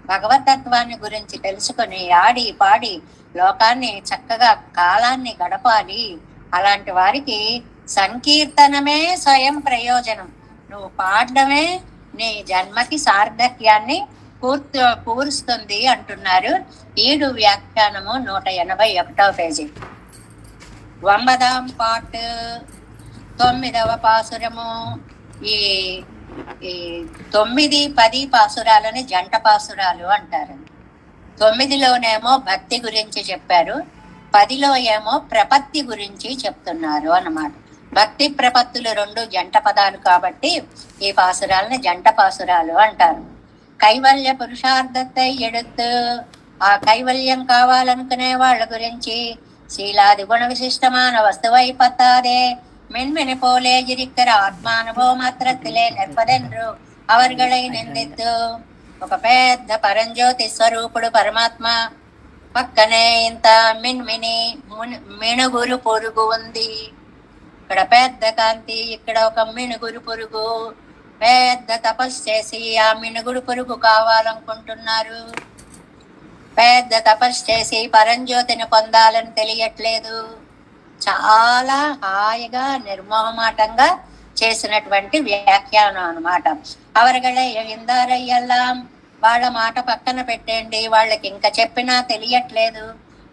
భగవతత్వాన్ని గురించి తెలుసుకొని ఆడి పాడి లోకాన్ని చక్కగా కాలాన్ని గడపాలి. అలాంటి వారికి సంకీర్తనమే స్వయం ప్రయోజనం. నువ్వు పాడడమే నీ జన్మకి సార్థక్యాన్ని పూరుస్తుంది అంటున్నారు. ఈడు వ్యాఖ్యానము 181వ పేజీ. 9వ పార్ట్ 9వ పాసురము. ఈ 9, 10 పాసురాలని జంట పాసురాలు అంటారు. 9లోనేమో భక్తి గురించి చెప్పారు, 10లో ఏమో ప్రపత్తి గురించి చెప్తున్నారు అన్నమాట. భక్తి ప్రపత్తులు 2 జంట పదాలు కాబట్టి ఈ పాసురాలని జంట పాసురాలు అంటారు. కైవల్య పురుషార్థத்தை எடுத்து, ఆ కైవల్యం కావాలనుకునే వాళ్ళ గురించి శీలాది గుణ విశిష్టமான వస్తువై பத்தாதே மென்மெனு போலே இருக்கிற ఆత్మానుభవ మాత్రத்திலே நிற்பதென்று அவர்களை నిందిద్దు. ఒక పెద్ద పరంజ్యోతి స్వరూపుడు పరమాత్మ పక్కనే ఇంత మిన్మిని మిణుగురు పొరుగు ఉంది. ఇక్కడ పెద్ద కాంతి, ఇక్కడ ఒక మిణుగురు పొరుగు. పెద్ద తపస్సు చేసి ఆ మిణుగురు పొరుగు కావాలనుకుంటున్నారు. పెద్ద తపస్సు చేసి పరంజ్యోతిని పొందాలని తెలియట్లేదు. చాలా హాయిగా నిర్మోహమాటంగా చేసినటువంటి వ్యాఖ్యానం అనమాట. అవరగళ ఇందారయ్యల్లాం, వాళ్ళ మాట పక్కన పెట్టండి, వాళ్ళకి ఇంకా చెప్పినా తెలియట్లేదు.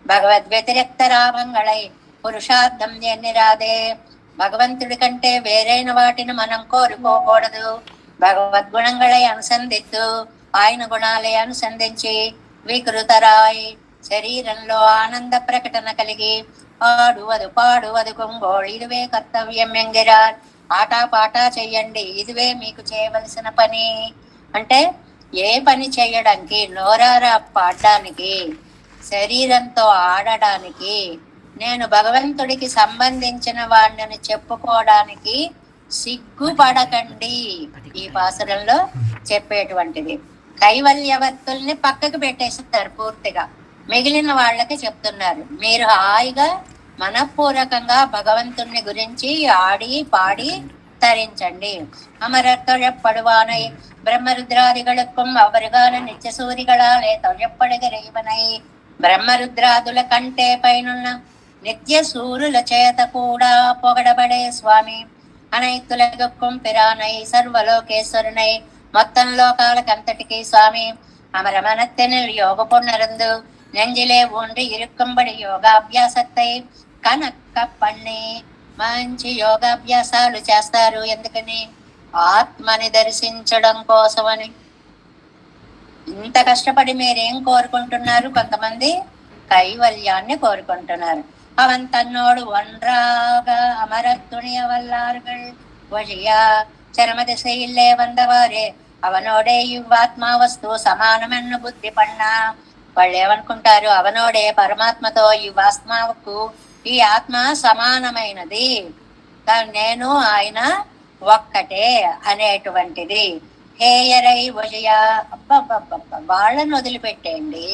భగవద్ వ్యతిరేక్త రాభంగళై పురుషార్థం ఎన్నిరాదే, భగవంతుడి కంటే వేరైన వాటిని మనం కోరుకోకూడదు. భగవద్గుణంగళై అనుసంధిత్తు, ఆయన గుణాలే అనుసంధించి వికృతరాయ్ శరీరంలో ఆనంద ప్రకటన కలిగి పాడువదు కొంగోళ్, ఇదివే కర్తవ్యం ఎంగిరార్, ఆటా పాటా చెయ్యండి, ఇదివే మీకు చేయవలసిన పని. అంటే ఏ పని చేయడానికి? నోరారా పాడడానికి, శరీరంతో ఆడడానికి, నేను భగవంతుడికి సంబంధించిన వాడిని చెప్పుకోవడానికి సిగ్గుపడకండి. ఈ పాసురంలో చెప్పేటువంటిది. కైవల్యవత్తుల్ని పక్కకు పెట్టేస్తారు పూర్తిగా, మిగిలిన వాళ్ళకి చెప్తున్నారు. మీరు హాయిగా మనపూర్వకంగా భగవంతుని గురించి ఆడి పాడి తరించండి. அமரர் தொழப்படுவானை பிரம்மருத்ராதிகளுக்கும் அவருகான நிச்சசூரிகளாலே தொழப்படுகிற இவனை బ్రహ్మరుద్రాదుల కంటే పైనున్న నిత్య సూరుల చేత కూడా పొగడబడే స్వామి. అనైతులగొక్కుం పిరానై సర్వలోకేశ్వరునై మొత్తం లోకాలకంతటికి స్వామి. அமரமனத்தெனில் யோக பொன்னருந்து நெஞ்சிலே ஊன்றி இருக்கும்படி యోగాభ్యాసத்தை కనక్క పన్ని మంచి యోగాభ్యాసాలు చేస్తారు. ఎందుకని? ఆత్మని దర్శించడం కోసమని. ఇంత కష్టపడి మీరేం కోరుకుంటున్నారు? కొంతమంది కైవల్యాన్ని కోరుకుంటున్నారు. அவன் தன்னோடு ஒன்றாக அமர துணிய வல்லார்கள் வழியா చరమ దిశయిల్లే వందవారే అవనోడే ఇవ్వాత్మా వస్తువు సమానమన్న బుద్ధి పన్నా. వాళ్ళు ఏమనుకుంటారు? అవనోడే పరమాత్మతో ఈ ఆత్మకు ఈ ఆత్మ సమానమైనది, నేను ఆయన ఒక్కటే అనేటువంటిది. హేయరై వజయ అబ్బబ్బబ్బ, వాళ్ళను వదిలిపెట్టేయండి,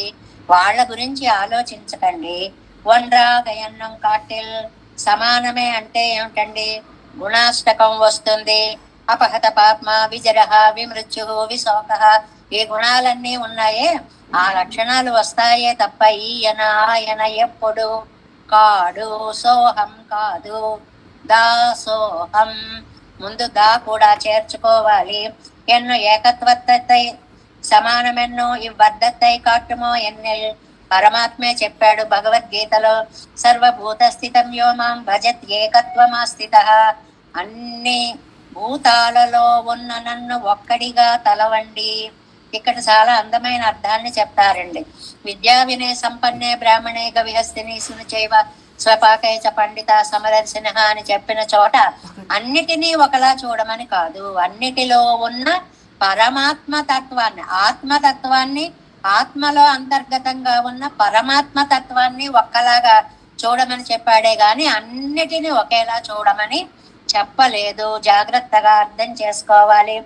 వాళ్ళ గురించి ఆలోచించకండి. ఒండ్రాగయన్నం కాటిల్ సమానమే అంటే ఏమిటండి? గుణాష్టకం వస్తుంది. అపహత పాత్మ విజరహ విమృత్యు విశోక, ఈ గుణాలన్నీ ఉన్నాయే, ఆ లక్షణాలు వస్తాయే తప్ప ఈయన ఆయన ఎప్పుడు కాడు. సోహం కాదు, దాసోహం. ముందు దా కూడా చేర్చుకోవాలి. ఎన్నో ఏకత్వత్తై సమానమెన్నో ఇవ్వద్దత్తై కాటుమో ఎన్నెల్. పరమాత్మే చెప్పాడు భగవద్గీతలో, సర్వభూత స్థితం యో మాం భజత్ ఏకత్వమా స్థిత. అన్ని భూతాలలో ఉన్న నన్ను ఒక్కడిగా తలవండి. ఇక్కడ చాలా అందమైన అర్థాన్ని చెప్తారండి. విద్యా వినయ సంపన్నే బ్రాహ్మణే గవిహస్తిని సునిచైవ స్వపాకైచ పండిత సమదర్శిన అని చెప్పిన చోట అన్నిటినీ ఒకలా చూడమని కాదు, అన్నిటిలో ఉన్న పరమాత్మ తత్వాన్ని, ఆత్మతత్వాన్ని, ఆత్మలో అంతర్గతంగా ఉన్న పరమాత్మ తత్వాన్ని ఒక్కలాగా చూడమని చెప్పాడే గాని అన్నిటినీ ఒకేలా చూడమని చెప్పలేదు. జాగ్రత్తగా అర్థం చేసుకోవాలి.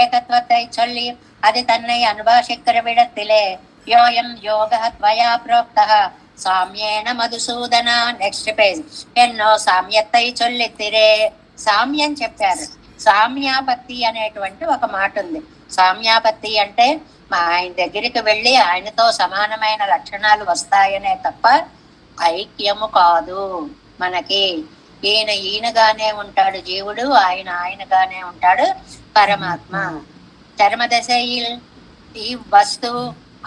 ఏకత్వத்தை சொல்லி అది తన్నై అనుభాషిక్కర విడత్తిలే యోయం యోగ త్వయా ప్రోక్త సామ్యేన మధుసూదన. Next page. ఎన్నో సామ్యత్తై చొల్లిత్తిరే. సామ్యం చెప్పారు. సామ్యాపత్తి అనేటువంటి ఒక మాట ఉంది. సామ్యాపత్తి అంటే ఆయన దగ్గరికి వెళ్ళి ఆయనతో సమానమైన లక్షణాలు వస్తాయనే తప్ప ఐక్యము కాదు మనకి. ఈయనగానే ఉంటాడు జీవుడు, ఆయన ఆయనగానే ఉంటాడు పరమాత్మ. చర్మదశയിൽ ഈ വസ്തു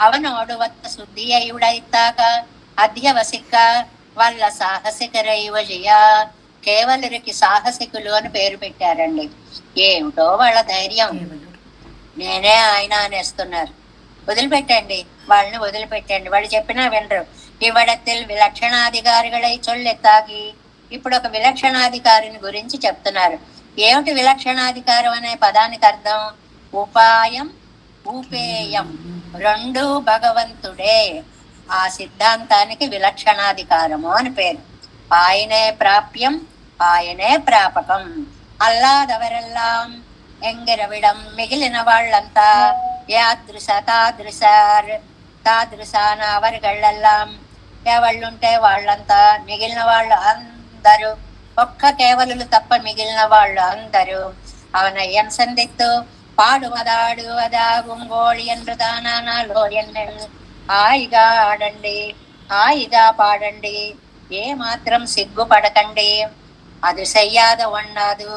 അവനോട് വത്ത ശുദ്ധിയുടൈത്താക అధ్యవసిక వాళ్ళ సాహసికరైవ జయ. కేవలరికి సాహసికులు అని పేరు పెట్టారండి. ఏమిటో వాళ్ళ ధైర్యం. నేనే ఆయన అనేస్తున్నారు. వదిలిపెట్టండి, వాళ్ళని వదిలిపెట్టండి. వాళ్ళు చెప్పినా వినరు. ఇవ్వడத்தில் విలక్షణాధికారిಗಳై చొల్లెత్తాగి. ఇప్పుడు ఒక విలక్షణాధికారిని గురించి చెప్తున్నారు. ఏమిటి విలక్షణాధికారం అనే పదానికి అర్థం? ఉపాయం, ఉపేయం రెండు భగవంతుడే. ఆ సిద్ధాంతానికి విలక్షణాధికారము అని పేరు. ఆయనే ప్రాప్యం, ఆయనే ప్రాపకం. అల్లాదవరెల్లాం ఎంగిరవిడం. మిగిలిన వాళ్ళంతా యాదృశ తాదృశార్ తాదృశాన అవరిగళ్ళెల్లాం. ఎవళ్ళుంటే వాళ్ళంతా, మిగిలిన వాళ్ళు అందరూ, ఒక్క కేవలులు తప్ప మిగిలిన వాళ్ళు అందరూ అవనయ్యన్ సందిత్తు పాడువదాడు అదాగుంగోళి என்று దానాలో ఎన్నెల్. హాయిగా ఆడండి, హాయిగా పాడండి, ఏ మాత్రం సిగ్గుపడకండి. అది చెయ్యాద ఒన్నాదు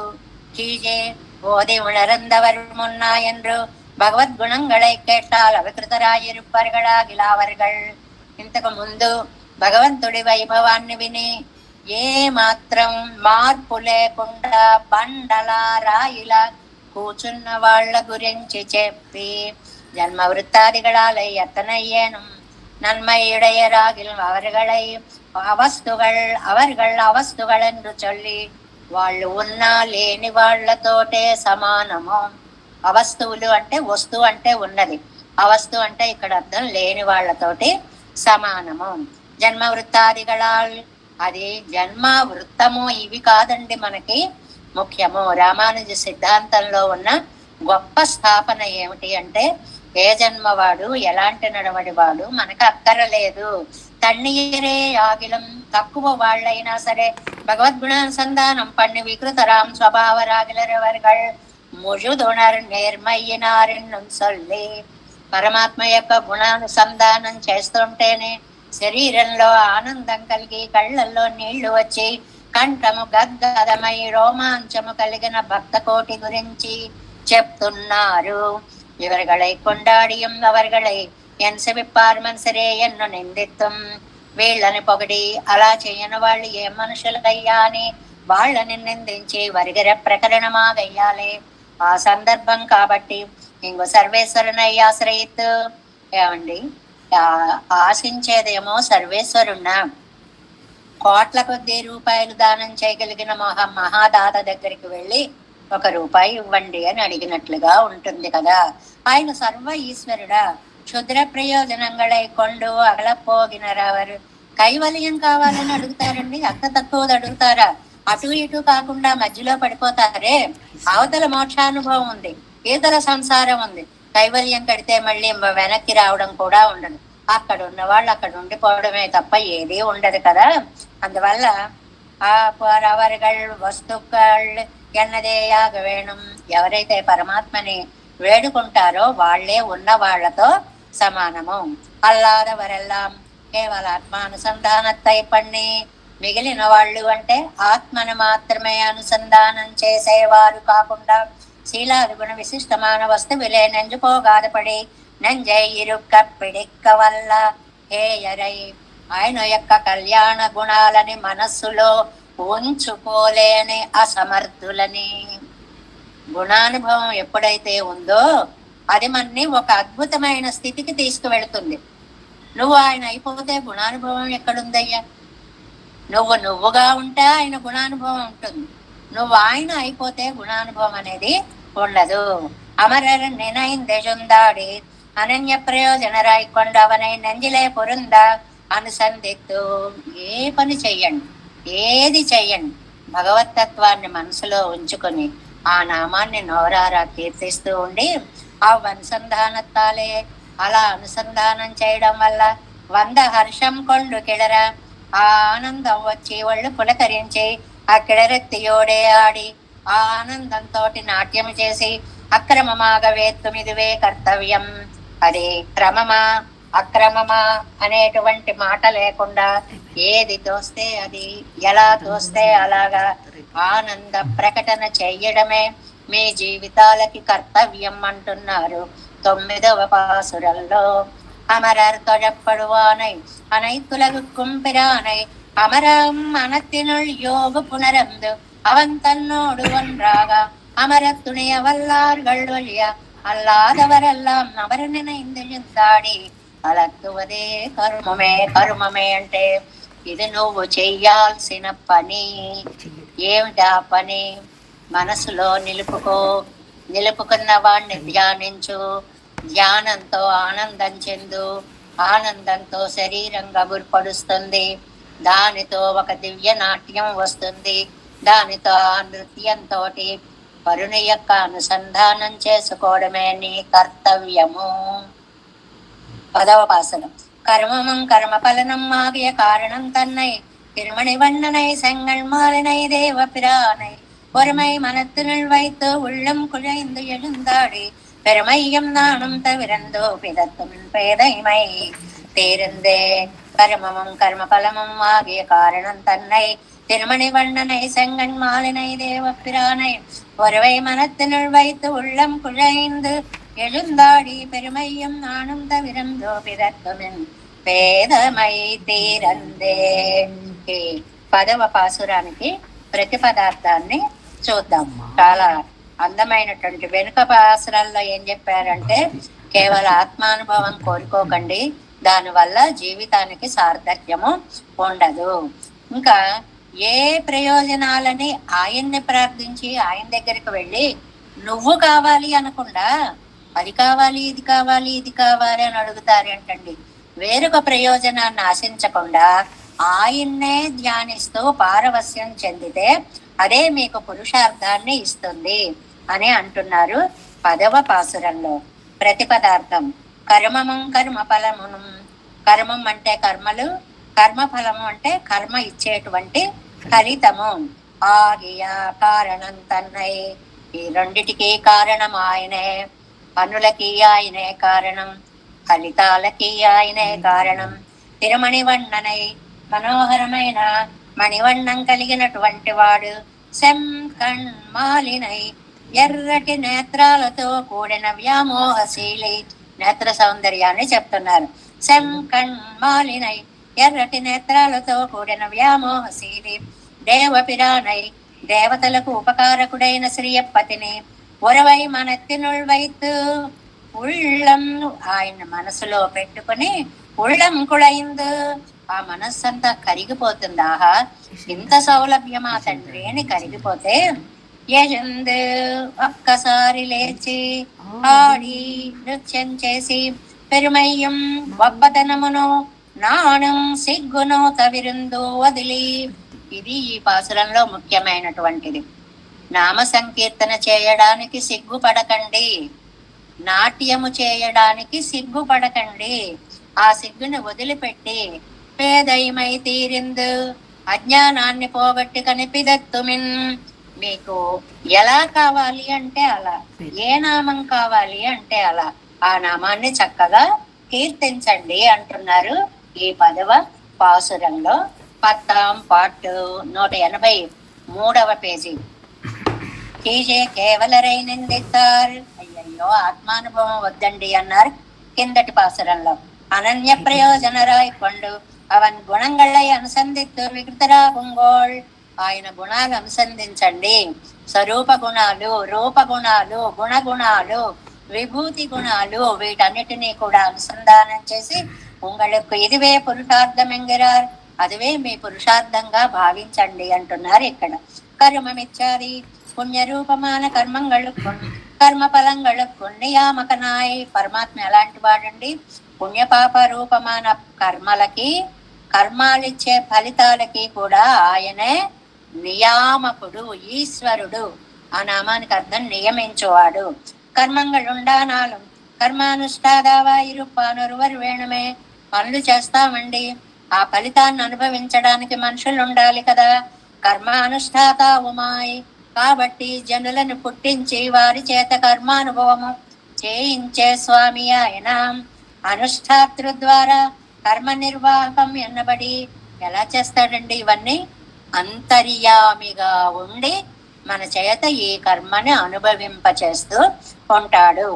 கீழே போதை உணர்ந்தவர் முன்னா என்று భగవద్గుణంగళై కేటాల్ అవికృతరాயிருప్పర్గళాగిలావర్గళ్. ఇంతకు ముందు భగవంతుడి వైభవాన్ని విని ఏ మాత్రం మార్పు లేకుండా బండలా రాయిలా కూచున్న వాళ్ళ గురించి చెప్పి జన్మ వృత్తాదిగళాలై ఎత్తనయ్యేను నన్మైయుడయరాగిల్ அவர்களை அவர்கள் அவஸ்துகள் என்று சொல்லி వాళ్ళు ఉన్నా లేని వాళ్లతోటే సమానము. అవస్తువులు అంటే వస్తువు అంటే ఉన్నది, అవస్తు అంటే ఇక్కడ అర్థం లేని వాళ్లతోటి సమానము. జన్మ వృత్తాదిగళాల్, అది జన్మ వృత్తము ఇవి కాదండి మనకి ముఖ్యము. రామానుజ సిద్ధాంతంలో ఉన్న గొప్ప స్థాపన ఏమిటి అంటే, ఏ జన్మవాడు ఎలాంటి నడవడి వాడు మనకు అక్కరలేదు. తన్నీరే ఆగిలం, తక్కువ వాళ్ళైనా సరే భగవద్గుణానుసంధానం పన్ని వికృతరాం స్వభావరాగిలరవర్గళ్ ముజుదుణర్ నేర్మయ్యినారెన్ను సొల్లి. పరమాత్మ యొక్క గుణానుసంధానం చేస్తుంటేనే శరీరంలో ఆనందం కలిగి కళ్ళల్లో నీళ్లు వచ్చి కంఠము గద్గదమై రోమాంచము కలిగిన భక్త కోటి గురించి చెప్తున్నారు. இவர்களை கொண்டாடியும் அவர்களை என் செவிப்பார் மனசரே ఎన్ను నిందిత్తం. వీళ్ళని పొగిడి అలా చేయని వాళ్ళు ఏ మనుషులయ్యా అని వాళ్ళని నిందించి వరిగర ప్రకరణమాగయ్యాలి. ఆ సందర్భం కాబట్టి ఇంకో సర్వేశ్వరునై ఆశ్రయిత్తు. ఏమండి, ఆశించేదేమో సర్వేశ్వరున్నా, కోట్ల కొద్ది రూపాయలు దానం చేయగలిగిన మహాదాత దగ్గరికి వెళ్ళి 1 రూపాయి ఇవ్వండి అని అడిగినట్లుగా ఉంటుంది కదా. ఆయన సర్వ ఈశ్వరుడా, క్షుద్ర ప్రయోజనంగళై కొండు అగలపోగినరావరు. కైవల్యం కావాలని అడుగుతారండి, అంత తక్కువది అడుగుతారా? అటు ఇటు కాకుండా మధ్యలో పడిపోతారే. అవతల మోక్షానుభవం ఉంది, ఈతల సంసారం ఉంది. కైవల్యం కడితే మళ్ళీ వెనక్కి రావడం కూడా ఉండదు. అక్కడ ఉన్న వాళ్ళు అక్కడ ఉండిపోవడమే తప్ప ఏదీ ఉండదు కదా. అందువల్ల అవர்கள் వస్తుக்கள் ఎన్నదే యాగ వేణం. ఎవరైతే పరమాత్మని వేడుకుంటారో వాళ్లే ఉన్న వాళ్లతో సమానము. అల్లాదవరెల్లాం కేవల ఆత్మానుసంధానత్తై పన్ని. మిగిలిన వాళ్ళు అంటే ఆత్మను మాత్రమే అనుసంధానం చేసేవారు కాకుండా శీలాది గుణ విశిష్టమైన వస్తువులే నెంజుకోగాదపడి నెంజై ఇరుక్క పిడిక్క వల్ల హేయరై ఆయన యొక్క కళ్యాణ గుణాలని మనస్సులో ఉంచుకోలేని అసమర్థులని. గుణానుభవం ఎప్పుడైతే ఉందో అది మన్ని ఒక అద్భుతమైన స్థితికి తీసుకువెళుతుంది. నువ్వు ఆయన అయిపోతే గుణానుభవం ఎక్కడుందయ్యా? నువ్వుగా ఉంటే ఆయన గుణానుభవం ఉంటుంది. నువ్వు ఆయన అయిపోతే గుణానుభవం అనేది ఉండదు. అమరర్ నినైందెజుందాడి అనన్య ప్రయోజనరాయి కొండవనై నంజిలే పొరుందా అనుసంధిత్తు. ఏ పని చెయ్యండి, ఏది చెయ్యండి, భగవతత్వాన్ని మనసులో ఉంచుకొని ఆ నామాన్ని నోరారా కీర్తిస్తూ ఉండి ఆ అనుసంధానత్తాలే అలా అనుసంధానం చేయడం వల్ల 100 హర్షం కొండు కిడర. ఆ ఆనందం వచ్చి ఒళ్ళు పులకరించి ఆ కిడరెత్తియోడే ఆడి ఆ ఆనందంతో నాట్యం చేసి అక్రమమాగవే తుమిదివే కర్తవ్యం. అది క్రమమా అక్రమమా అనేటువంటి మాట లేకుండా ఏది తోస్తే అది, ఎలా తోస్తే అలాగా ఆనంద ప్రకటన చెయ్యడమే మీ జీవితాలకి కర్తవ్యం అంటున్నారు 9వ పాసురంలో. అమరర్ తొడப்படுவானை அனைத்துலகுக்கும் பிரானை அமரம் மனத்தினுள் யோகு புனரந்து அவன் தன்னோடு ஒன்றாக அமரத் துணைய வல்லார்கள் ஒழிய అల్లాదవరెల్లాం అవరు నినైందెజుందాడి అలక్కువదే కర్మమే. కర్మమే అంటే ఇది నువ్వు చెయ్యాల్సిన పని. ఏమిటా పని? మనసులో నిలుపుకున్న వాణ్ణి ధ్యానించు. ధ్యానంతో ఆనందం చెందు. ఆనందంతో శరీరం గబుర్పడుస్తుంది. దానితో ఒక దివ్య నాట్యం వస్తుంది. దానితో ఆ నృత్యంతో వరుని యొక్క అనుసంధానం చేసుకోవడమే నీ కర్తవ్యము. 10వ పాసనం. கர்மமும் கர்ம பலனும் ஆகிய காரணம் தன்னை திருமணி வண்ணனை செங்கல் மாலினை தேவ பிரானை ஒருமை மனத்தினுள் வைத்து உள்ளம் குழைந்து எழுந்தாடி பெருமையும் நானும் தவிரந்தோ பிதத்தும் பேதைமை தேர்ந்தே. கர்மமும் கர்ம பலமும் ஆகிய காரணம் தன்னை திருமணி வண்ணனை செங்கன் மாலினை தேவ பிரானை ஒருவை மனத்தினுள் வைத்து உள்ளம் குழைந்து எழுந்தாடி பெருமையும் நானும் தவிரந்தோ பிதத்துமின் పేదమై తీరందే. 10వ పాసురానికి ప్రతిపదార్థాన్ని చూద్దాం. చాలా అందమైనటువంటి వెనుక పాసురాల్లో ఏం చెప్పారంటే కేవల ఆత్మానుభవం కోరుకోకండి, దానివల్ల జీవితానికి సార్థక్యము ఉండదు. ఇంకా ఏ ప్రయోజనాలని ఆయన్ని ప్రార్థించి ఆయన దగ్గరికి వెళ్ళి నువ్వు కావాలి అనకుండా అది కావాలి ఇది కావాలి ఇది కావాలి అని అడుగుతారేంటండి. వేరొక ప్రయోజనాన్ని ఆశించకుండా ఆయన్నే ధ్యానిస్తూ పారవస్యం చెందితే అదే మీకు పురుషార్థాన్ని ఇస్తుంది అని అంటున్నారు 10వ పాసురంలో. ప్రతిపదార్థం. కర్మము కర్మ ఫలమును. కర్మం అంటే కర్మలు, కర్మఫలము అంటే కర్మ ఇచ్చేటువంటి ఫలితము. ఆగియ కారణం తన్నై. ఈ రెండిటికి కారణం ఆయనే. పనులకి ఆయనే కారణం, ఫలితాలకి ఆయనే కారణం. తిరుమణివన్ననై మనోహరమైన మణివన్నం కలిగినటువంటి వాడు. శంకణ్మాలినై ఎర్రటి నేత్రాలతో కూడిన వ్యామోహశీలి, నేత్ర సౌందర్యాన్ని చెప్తున్నారు. శంకణ్మాలినై ఎర్రటి నేత్రాలతో కూడిన వ్యామోహశీలి, దేవపిరానై దేవతలకు ఉపకారకుడైన శ్రీయప్పతిని, ఉరవై మనెత్తినుల్ వైతు ఉళ్ళం ఆయన మనసులో పెట్టుకుని ఉళ్ళం కుళైందు ఆ మనస్సంతా కరిగిపోతుంది. ఆహా ఇంత సౌలభ్యమా తండ్రి అని కరిగిపోతే యజందు ఒక్కసారి లేచి ఆడి నృత్యం చేసి పెరుమయ్యం వబ్బతనమును నాణం సిగ్గును తవిరుందు వదిలి. ఇది ఈ పాసురంలో ముఖ్యమైనటువంటిది. నామ సంకీర్తన చేయడానికి సిగ్గుపడకండి, నాట్యము చేయడానికి సిగ్గుపడకండి. ఆ సిగ్గుని వదిలిపెట్టి పేదైమై తీరిందు అజ్ఞానాన్ని పోగొట్టి కనిపిదత్తుమిన్, మీకు ఎలా కావాలి అంటే అలా, ఏ నామం కావాలి అంటే అలా ఆ నామాన్ని చక్కగా కీర్తించండి అంటున్నారు ఈ 10వ పాసురంలో. 10వ పాటు 183వ పేజీ. కీజే కేవలరై నిందితార్, అయ్యయ్యో ఆత్మానుభవం వద్దండి అన్నారు కిందటి పాసురంలో. అనన్య ప్రయోజనరాయ్ కొండు అవన్ గుణంగళ్ళై అనుసంధిత్తు వికృతరా పుంగోళ్, ఆయన గుణాలు అనుసంధించండి. స్వరూప గుణాలు, రూప గుణాలు, గుణగుణాలు, విభూతి గుణాలు, వీటన్నిటినీ కూడా అనుసంధానం చేసి ఉంగళకు ఇదివే పురుషార్థం ఎంగిరార్, అదివే మీ పురుషార్థంగా భావించండి అంటున్నారు ఇక్కడ. కర్మమిచ్చారి పుణ్యరూపమాన కర్మంగళుకు కర్మ ఫలంగళుకు నియామకనాయ్, పరమాత్మ ఎలాంటి వాడండి? పుణ్యపాప రూపమాన కర్మలకి, కర్మాలిచ్చే ఫలితాలకి కూడా ఆయనే నియామకుడు, ఈశ్వరుడు. ఆ నామానికి అర్థం నియమించువాడు. కర్మంగళుండానాలు కర్మానుష్ఠాదావాయిరుపానురువరు వేణమే, పనులు చేస్తామండి, ఆ ఫలితాన్ని అనుభవించడానికి మనుషులు ఉండాలి కదా. కర్మానుష్ఠాత ఉమాయి, కాబట్టి జనులను పుట్టించి వారి చేత కర్మానుభవము చేయించే స్వామి ఆయన. అనుష్ఠాతృ ద్వారా కర్మ నిర్వాహకం ఎన్నబడి ఎలా చేస్తాడండి ఇవన్నీ? అంతర్యామిగా ఉండి మన చేత ఈ కర్మని అనుభవింపచేస్తూ ఉంటాడు.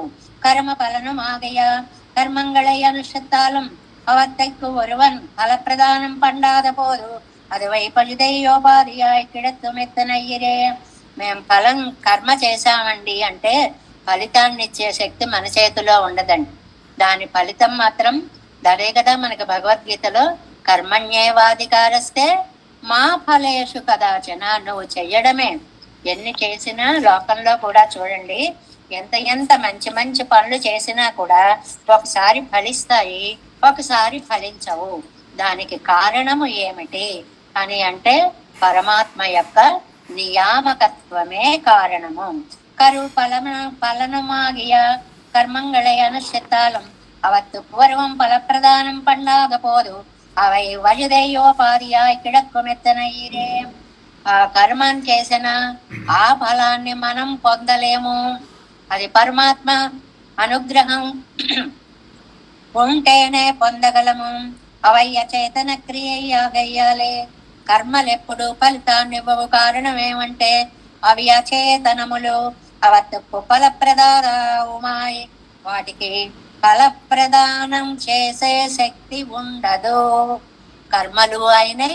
కర్మ ఫలను మాగయ కర్మంగళై అనుష్ఠాలం అవత్తకు ఒరువన్ ఫలప్రదానం పండాద పోదు అది వైపలిదయ్యోపాధియాయ్ కిడత్తు మెత్తనయ్యిరే. మేము ఫలం కర్మ చేశామండి అంటే ఫలితాన్ని ఇచ్చే శక్తి మన చేతిలో ఉండదండి. దాని ఫలితం మాత్రం దరే కదా మనకి భగవద్గీతలో కర్మణ్యేవాధికారస్తే మా ఫలేషు కదాచన, నువ్వు చెయ్యడమే. ఎన్ని చేసినా లోకంలో కూడా చూడండి, ఎంత మంచి మంచి పనులు చేసినా కూడా ఒకసారి ఫలిస్తాయి, ఒకసారి ఫలించవు. దానికి కారణము ఏమిటి అని అంటే పరమాత్మ యొక్క నియామకత్వమే కారణము. కరు ఫలనమాగియ కర్మంగళై అనుష్ఠితాలం అవత్తు పూర్వం ఫలప్రదానం పండాద పోదు అవై వజుదయ్యోపాధియాయ్ కిడక్కు మెత్తనయ్యిరే. ఆ కర్మం చేసిన ఆ ఫలాన్ని మనం పొందలేము, అది పరమాత్మ అనుగ్రహం ఉంటేనే పొందగలము. అవయ్య చేతన క్రియయ్యాగయ్యాలే. కర్మలెప్పుడు ఫలితాన్ని ఇవ్వవు. కారణం ఏమంటే అవి అచేతనములు, అవత్తుకు ఫలప్రదానముమాయి, వాటికి ఫలప్రదానం చేసే శక్తి ఉండదు. కర్మలు ఆయనే,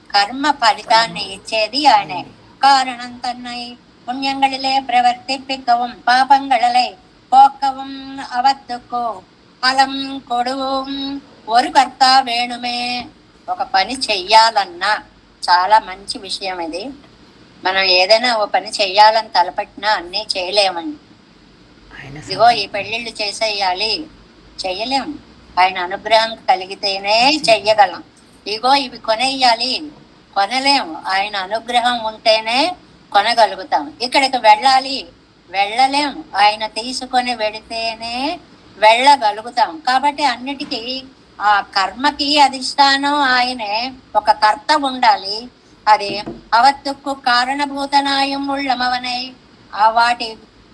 కర్మ ఫలితాన్ని ఇచ్చేది ఆయనే. కారణం తన్నై పుణ్యంగళిలే ప్రవర్తిப்பிக்கவும் పాపంగళలై పోక్కవం అవత్తుకు ఫలం కొడుவும் ஒரு కర్త వేణుమే. ఒక పని చెయ్యాలన్నా చాలా మంచి విషయం ఇది. మనం ఏదైనా ఓ పని చెయ్యాలని తలపెట్టినా అన్నీ చేయలేమండి. ఇదిగో ఈ పెళ్ళిళ్ళు చేసేయాలి, చెయ్యలేం. ఆయన అనుగ్రహం కలిగితేనే చెయ్యగలం. ఇగో ఇవి కొనేయాలి, కొనలేము. ఆయన అనుగ్రహం ఉంటేనే కొనగలుగుతాం. ఇక్కడికి వెళ్ళాలి, వెళ్ళలేము. ఆయన తీసుకొని వెడితేనే వెళ్ళగలుగుతాం. కాబట్టి అన్నిటికీ ఆ కర్మకి అధిష్టానం ఆయనే. ఒక కర్త ఉండాలి. అది అవత్తుకు కారణభూతనాయం ఉళ్ళమవనై, ఆ వాటి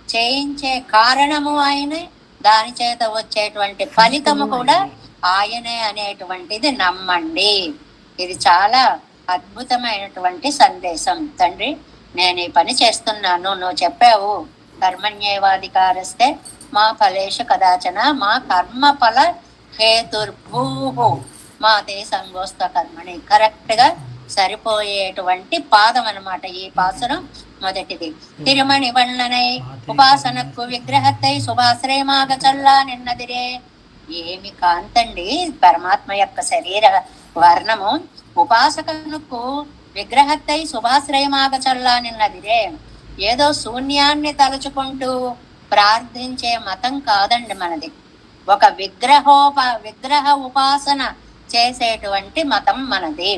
చేయించే కారణము ఆయనే, దాని చేత వచ్చేటువంటి ఫలితము కూడా ఆయనే అనేటువంటిది నమ్మండి. ఇది చాలా అద్భుతమైనటువంటి సందేశం. తండ్రి, నేను ఈ పని చేస్తున్నాను, నువ్వు చెప్పావు కర్మణ్యేవాధికారస్తే మా ఫలేషు కదాచన మా కర్మ ఫల హేతుర్భూ మా తే సంగోస్త కర్మని. కరెక్ట్ గా సరిపోయేటువంటి పాదం అన్నమాట ఈ పాసురం మొదటిది. తిరుమణి వಣ್ಣనై ఉపాసనకు విగ్రహత్తై శుభాశ్రయమాగ చల్లా నిన్నదిరే. ఏమి కాంతండి పరమాత్మ యొక్క శరీర వర్ణము. ఉపాసకులకు విగ్రహత్తై శుభాశ్రయమాగ చల్లా నిన్నదిరే. ఏదో శూన్యాన్ని తలుచుకుంటూ ప్రార్థించే మతం కాదండి మనది. ఒక విగ్రహ ఉపాసన చేసేటువంటి మతం మనది.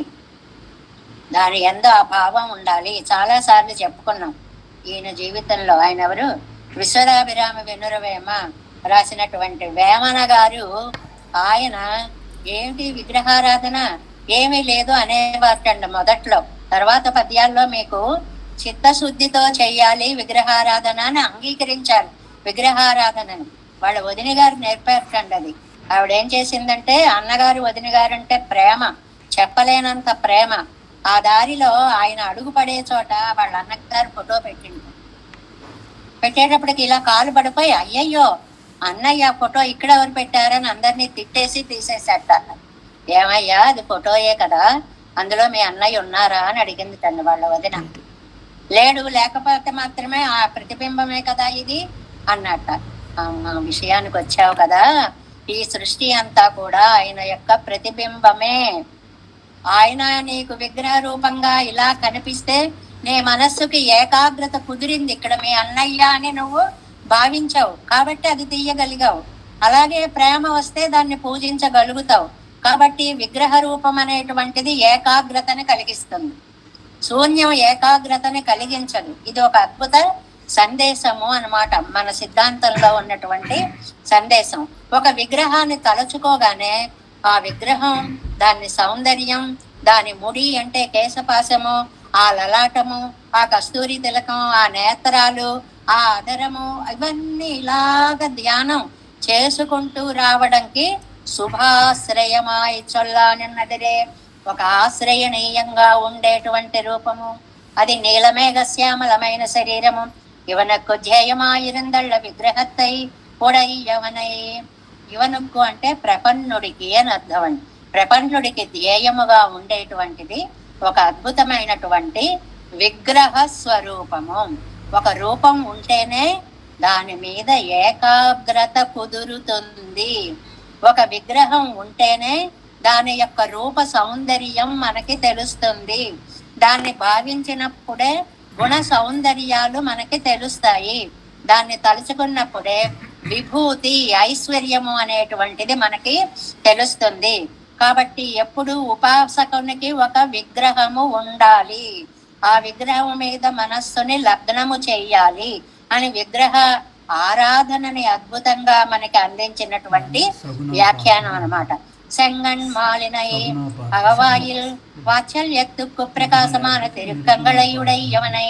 దాని ఎందు ఆ భావం ఉండాలి. చాలా సార్లు చెప్పుకున్నాం ఈయన జీవితంలో. ఆయన ఎవరు? విశ్వదాభిరామ వెనురవేమ రాసినటువంటి వేమన గారు. ఆయన ఏమిటి విగ్రహారాధన ఏమీ లేదు అనేవాటండి మొదట్లో. తర్వాత పద్యాల్లో మీకు చిత్తశుద్ధితో చెయ్యాలి విగ్రహారాధన అని అంగీకరించారు. విగ్రహారాధనని వాళ్ళ వదిన గారు నేర్పారటండి. అది ఆవిడేం చేసిందంటే, అన్నగారు వదిన గారు అంటే ప్రేమ, చెప్పలేనంత ప్రేమ. ఆ దారిలో ఆయన అడుగు పడే చోట వాళ్ళ అన్నగారు ఫోటో పెట్టేటప్పటికి ఇలా కాలు పడిపోయి, అయ్యయ్యో అన్నయ్య ఫోటో ఇక్కడ ఎవరు పెట్టారని అందరినీ తిట్టేసి తీసేసేట. ఏమయ్యా అది ఫోటోయే కదా, అందులో మీ అన్నయ్య ఉన్నారా అని అడిగింది తను వాళ్ళ వదిన. లేడు, లేకపోతే మాత్రమే ఆ ప్రతిబింబమే కదా ఇది అన్నట్ట. విషయానికి వచ్చావు కదా, ఈ సృష్టి అంతా కూడా ఆయన యొక్క ప్రతిబింబమే. ఆయన నీకు విగ్రహ రూపంగా ఇలా కనిపిస్తే నీ మనస్సుకి ఏకాగ్రత కుదిరింది. ఇక్కడ మీ అన్నయ్య అని నువ్వు భావించావు కాబట్టి అది తీయగలిగావు. అలాగే ప్రేమ వస్తే దాన్ని పూజించగలుగుతావు. కాబట్టి విగ్రహ రూపం అనేటువంటిది ఏకాగ్రతని కలిగిస్తుంది. శూన్యం ఏకాగ్రతని కలిగించదు. ఇది ఒక అద్భుత సందేశము అన్నమాట, మన సిద్ధాంతంలో ఉన్నటువంటి సందేశం. ఒక విగ్రహాన్ని తలుచుకోగానే ఆ విగ్రహం, దాని సౌందర్యం, దాని ముడి అంటే కేశపాశము, ఆ లలాటము, ఆ కస్తూరి తిలకం, ఆ నేత్రాలు, ఆ అదరము, ఇవన్నీ ఇలాగ ధ్యానం చేసుకుంటూ రావడానికి శుభాశ్రయమాయి చొల్లానిన్నదిరే. ఒక ఆశ్రయనీయంగా ఉండేటువంటి రూపము అది. నీలమేఘ శ్యామలమైన శరీరము ఇవనకు ధ్యేయమాయిరందళ్ళ విగ్రహత్తై పొడయ్యవనై. ఇవనుక్కు అంటే ప్రపన్నుడికి అని అర్థం అండి. ప్రపన్నుడికి ధ్యేయముగా ఉండేటువంటిది ఒక అద్భుతమైనటువంటి విగ్రహ స్వరూపము. ఒక రూపం ఉంటేనే దాని మీద ఏకాగ్రత కుదురుతుంది. ఒక విగ్రహం ఉంటేనే దాని యొక్క రూప సౌందర్యం మనకి తెలుస్తుంది. దాన్ని భావించినప్పుడే గుణ సౌందర్యాలు మనకి తెలుస్తాయి. దాన్ని తలుచుకున్నప్పుడే విభూతి, ఐశ్వర్యము అనేటువంటిది మనకి తెలుస్తుంది. కాబట్టి ఎప్పుడు ఉపాసకునికి ఒక విగ్రహము ఉండాలి. ఆ విగ్రహం మీద మనస్సుని లగ్నము చెయ్యాలి అని విగ్రహ ఆరాధనని అద్భుతంగా మనకి అందించినటువంటి వ్యాఖ్యానం అన్నమాట. செங்கண் மாலினை அகவாயில் வாத்சல்யத்துக்கு பிரகாశமான తిరుకంగళయుడయ్యవనై.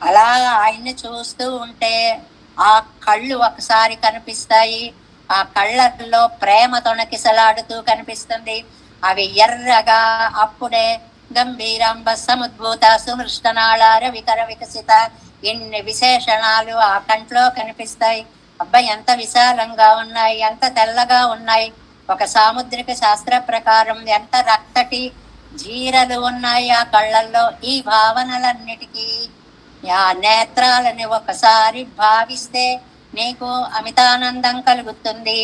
అలా ఆయన్ని చూస్తూ ఉంటే ఆ కళ్ళు ఒకసారి కనిపిస్తాయి. ఆ కళ్ళల్లో ప్రేమ తొణకిసలాడుతూ కనిపిస్తుంది. అవి ఎర్రగా అప్పుడే గంభీరంబ సముద్భూత సుమృష్టనాళార వికర వికసిత, ఇన్ని విశేషణాలు ఆ కంట్లో కనిపిస్తాయి. అబ్బాయి ఎంత విశాలంగా ఉన్నాయి, ఎంత తెల్లగా ఉన్నాయి. ఒక సాముద్రిక శాస్త్ర ప్రకారం ఎంత రక్తటి జీరలు ఉన్నాయి ఆ కళ్ళల్లో. ఈ భావనలన్నిటికీ ఆ నేత్రాలని ఒకసారి భావిస్తే నీకు అమితానందం కలుగుతుంది.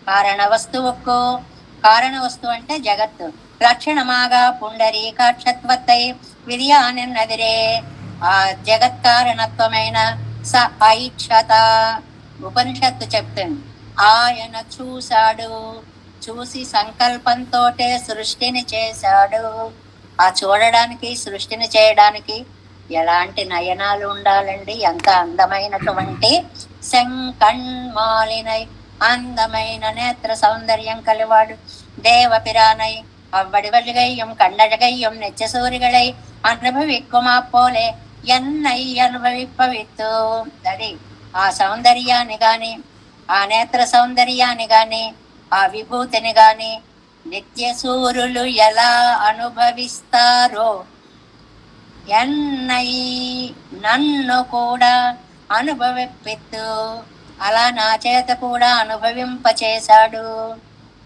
కారణ వస్తువు అంటే జగత్తు. లక్షణమాగా పుండరీకాక్షత్వత్తై విర్యానిన్నదిరే. ఆ జగత్కారణత్వమైన స ఐక్షత ఉపనిషత్తు చెప్తుంది. ఆయన చూశాడు, చూసి సంకల్పంతోటే సృష్టిని చేశాడు. ఆ చూడడానికి, సృష్టిని చేయడానికి ఎలాంటి నయనాలు ఉండాలండి. ఎంత అందమైనటువంటి శంకణ్మాలినై, అందమైన నేత్ర సౌందర్యం కలివాడు. దేవపిరానై అవ్వడివలిగయ్యం కన్నడగయ్యం నెచ్చసూరిగళై అనుభవిక్కుమా పోలే ఎన్నై అనుభవిప్పవిత్తు. అది ఆ సౌందర్యాన్ని గాని, ఆ నేత్ర సౌందర్యాన్ని గాని, ఆ విభూతిని గాని నిత్య సూరులు ఎలా అనుభవిస్తారో ఎన్నై నన్ను కూడా అనుభవిప్పిత్తు అలా నా చేత కూడా అనుభవింపచేశాడు.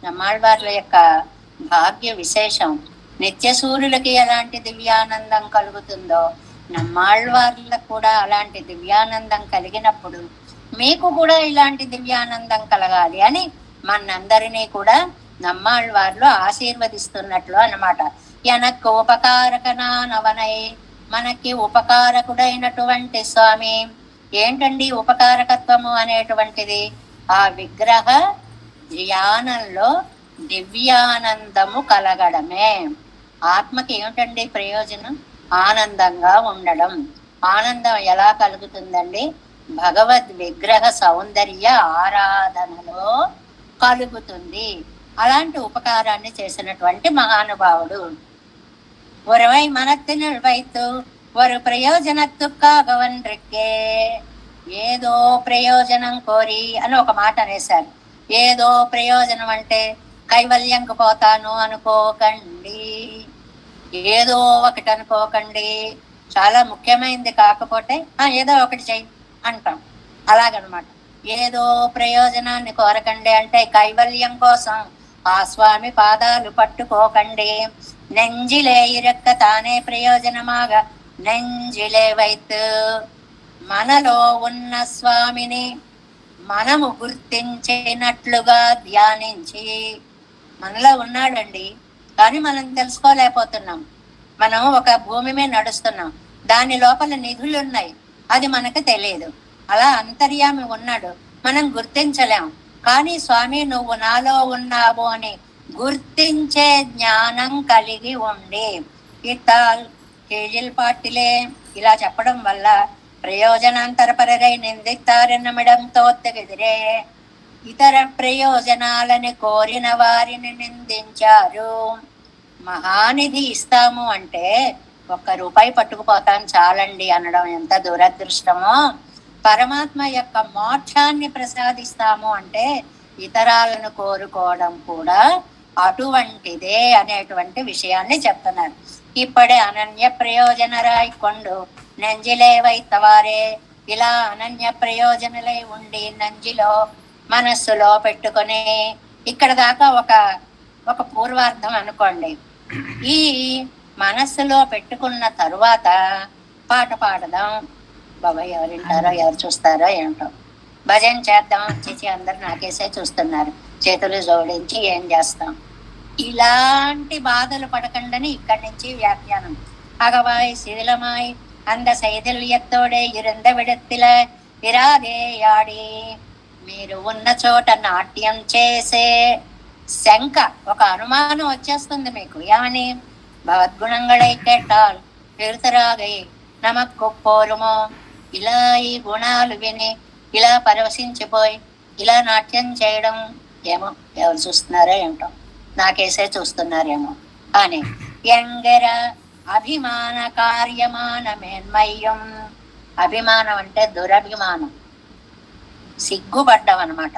నమ్మాళ్వార్ల యొక్క భాగ్య విశేషం. నిత్య సూర్యులకి ఎలాంటి దివ్యానందం కలుగుతుందో నమ్మాళ్వార్లకు కూడా అలాంటి దివ్యానందం కలిగినప్పుడు మీకు కూడా ఇలాంటి దివ్యానందం కలగాలి అని మనందరినీ కూడా నమ్మాళ్వార్లు ఆశీర్వదిస్తున్నట్లు అన్నమాట. ఎనక్కు ఉపకారకనానవనై, మనకి ఉపకారకుడైనటువంటి స్వామి. ఏంటండి ఉపకారకత్వము అనేటువంటిది? ఆ విగ్రహ ధ్యానంలో దివ్యానందము కలగడమే. ఆత్మకి ఏమిటండి ప్రయోజనం? ఆనందంగా ఉండడం. ఆనందం ఎలా కలుగుతుందండి? భగవద్ విగ్రహ సౌందర్య ఆరాధనలో కలుగుతుంది. అలాంటి ఉపకారాన్ని చేసినటువంటి మహానుభావుడు. ஒருவை மனத்தினுள் வைத்து ஒரு ప్రయోజనత్తుకాగవన్రిక్కే, ఏదో ప్రయోజనం కోరి అని ఒక మాట అనేశారు. ఏదో ప్రయోజనం అంటే కైవల్యంకు పోతాను అనుకోకండి, ఏదో ఒకటి అనుకోకండి. చాలా ముఖ్యమైనది కాకపోతే ఏదో ఒకటి చెయ్యి అంటాం. అలాగనమాట. ఏదో ప్రయోజనాన్ని కోరకండి అంటే కైవల్యం కోసం ఆ స్వామి పాదాలు పట్టుకోకండి. నెంజిలే ఇరక్క తానే ప్రయోజనమాగా నెంజిలే వైత్, మనలో ఉన్న స్వామిని మనము గుర్తించినట్లుగా ధ్యానించి, మనలో ఉన్నాడండి కానీ మనం తెలుసుకోలేకపోతున్నాం. మనం ఒక భూమి మీద నడుస్తున్నాం, దాని లోపల నిధులు ఉన్నాయి, అది మనకు తెలియదు. అలా అంతర్యామి ఉన్నాడు, మనం గుర్తించలేం. కానీ స్వామి నువ్వు నాలో ఉన్నావు అని గుర్తించే జ్ఞానం కలిగి ఉండి ఇతాల్ కేజిల్ పాటిలే ఇలా చెప్పడం వల్ల ప్రయోజనాంతరపరై నిందిస్తారనమిడం తోత్తెదిరే, ఇతర ప్రయోజనాలని కోరిన వారిని నిందించారు. మహానిధి ఇస్తాము అంటే ₹1 పట్టుకుపోతాను చాలండి అనడం ఎంత దురదృష్టమో. పరమాత్మ యొక్క మోక్షాన్ని ప్రసాదిస్తాము అంటే ఇతరాలను కోరుకోవడం కూడా అటువంటిదే అనేటువంటి విషయాన్ని చెప్తున్నారు. ఇప్పుడే అనన్య ప్రయోజనరాయికొండు నంజిలే వైతవారే, ఇలా అనన్య ప్రయోజనలై ఉండి నంజిలో మనస్సులో పెట్టుకొని, ఇక్కడ దాకా ఒక పూర్వార్థం అనుకోండి. ఈ మనస్సులో పెట్టుకున్న తరువాత పాట పాడదాం. బాబాయ్ ఎవరు వింటారో ఎవరు చూస్తారో ఏమిటో. భజన చేద్దాం చేసి అందరు నాకేసే చూస్తున్నారు, చేతులు జోడించి ఏం చేస్తాం. ఇలాంటి బాధలు పడకండని ఇక్కడి నుంచి వ్యాఖ్యానం. అగవాయ్ శిథిలమాయ్ అంద సైథిల్యత్తోడే ఇరంద విడత్తిల ఇరాదేయాడి, మీరు ఉన్న చోట నాట్యం చేసే శంక, ఒక అనుమానం వచ్చేస్తుంది మీకు. ఏమని? భగవద్గుణంగళై కేటాల్ తీర్థరాగై నమక్కు పోరుమో, ఇలా ఈ గుణాలు విని ఇలా పరవశించిపోయి ఇలా నాట్యం చేయడం ఏమో ఎవరు చూస్తున్నారో ఏమిటో, నాకేసే చూస్తున్నారేమో అని. ఎంగర అభిమాన కార్యమాన మేన్మయ్యం, అభిమానం అంటే దురభిమానం, సిగ్గుపడ్డం అనమాట.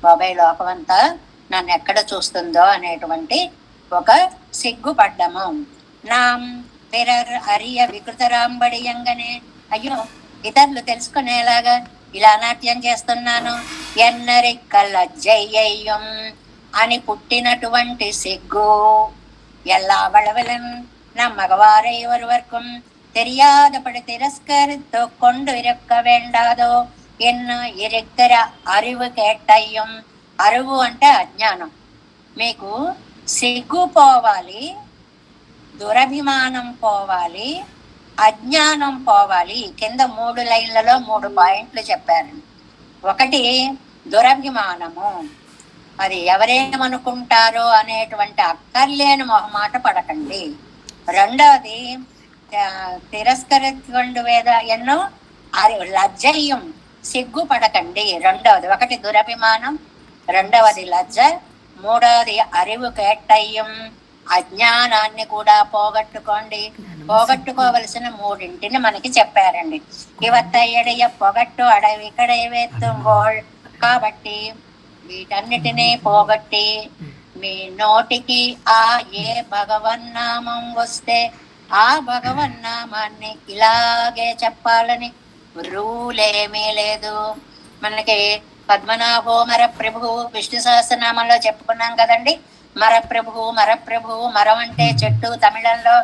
బాబాయ్ లోకమంతా నన్ను ఎక్కడ చూస్తుందో అనేటువంటి ఒక సిగ్గుపడ్డము. నాం పిరర్ అరియ వికృతరాంబడియంగానే, అయ్యో ఇతరులు తెలుసుకునేలాగా ఇలా నాట్యం చేస్తున్నాను, ఎన్నరిక్కల జయ్యం అని పుట్టినటువంటి సిగ్గు. எல்லா வளவலும் நம் மகவாரை ஒருவர்க்கும் தெரியாதபடி திரஸ்கரித்து கொண்டு இருக்க வேண்டாதோ என்ன இருக்கிற அறிவு కేటయ్యం. అరువు అంటే అజ్ఞానం. మీకు సిగ్గు పోవాలి, దురభిమానం పోవాలి, అజ్ఞానం పోవాలి. కింద 3 లైన్లలో 3 పాయింట్లు చెప్పారు. ఒకటి దురభిమానము, అది ఎవరేమనుకుంటారో అనేటువంటి అక్కర్లేని మొహమాట పడకండి. రెండవది తిరస్కరించుకోండి వేద ఎన్నో లజ్జయ్యం, సిగ్గుపడకండి. రెండవది ఒకటి దురభిమానం, రెండవది లజ్జ, మూడవది అరివు కేటయ్యం, అజ్ఞానాన్ని కూడా పోగొట్టుకోండి. పోగొట్టుకోవలసిన 3 మనకి చెప్పారండి. ఇవత్తయ్యడయ్య పొగట్టు అడవి కడవేత్తుంగోళ్. కాబట్టి వీటన్నిటినీ పోగొట్టి మీ నోటికి ఆ ఏ భగవన్నామం వస్తే ఆ భగవన్నామాన్ని ఇలాగే చెప్పాలని రూలేమీ లేదు. మనకి పద్మనాభో మర ప్రభు విష్ణు సహస్రనామంలో చెప్పుకున్నాం కదండి. మరప్రభు మరప్రభు, మరం అంటే చెట్టు తమిళంలో,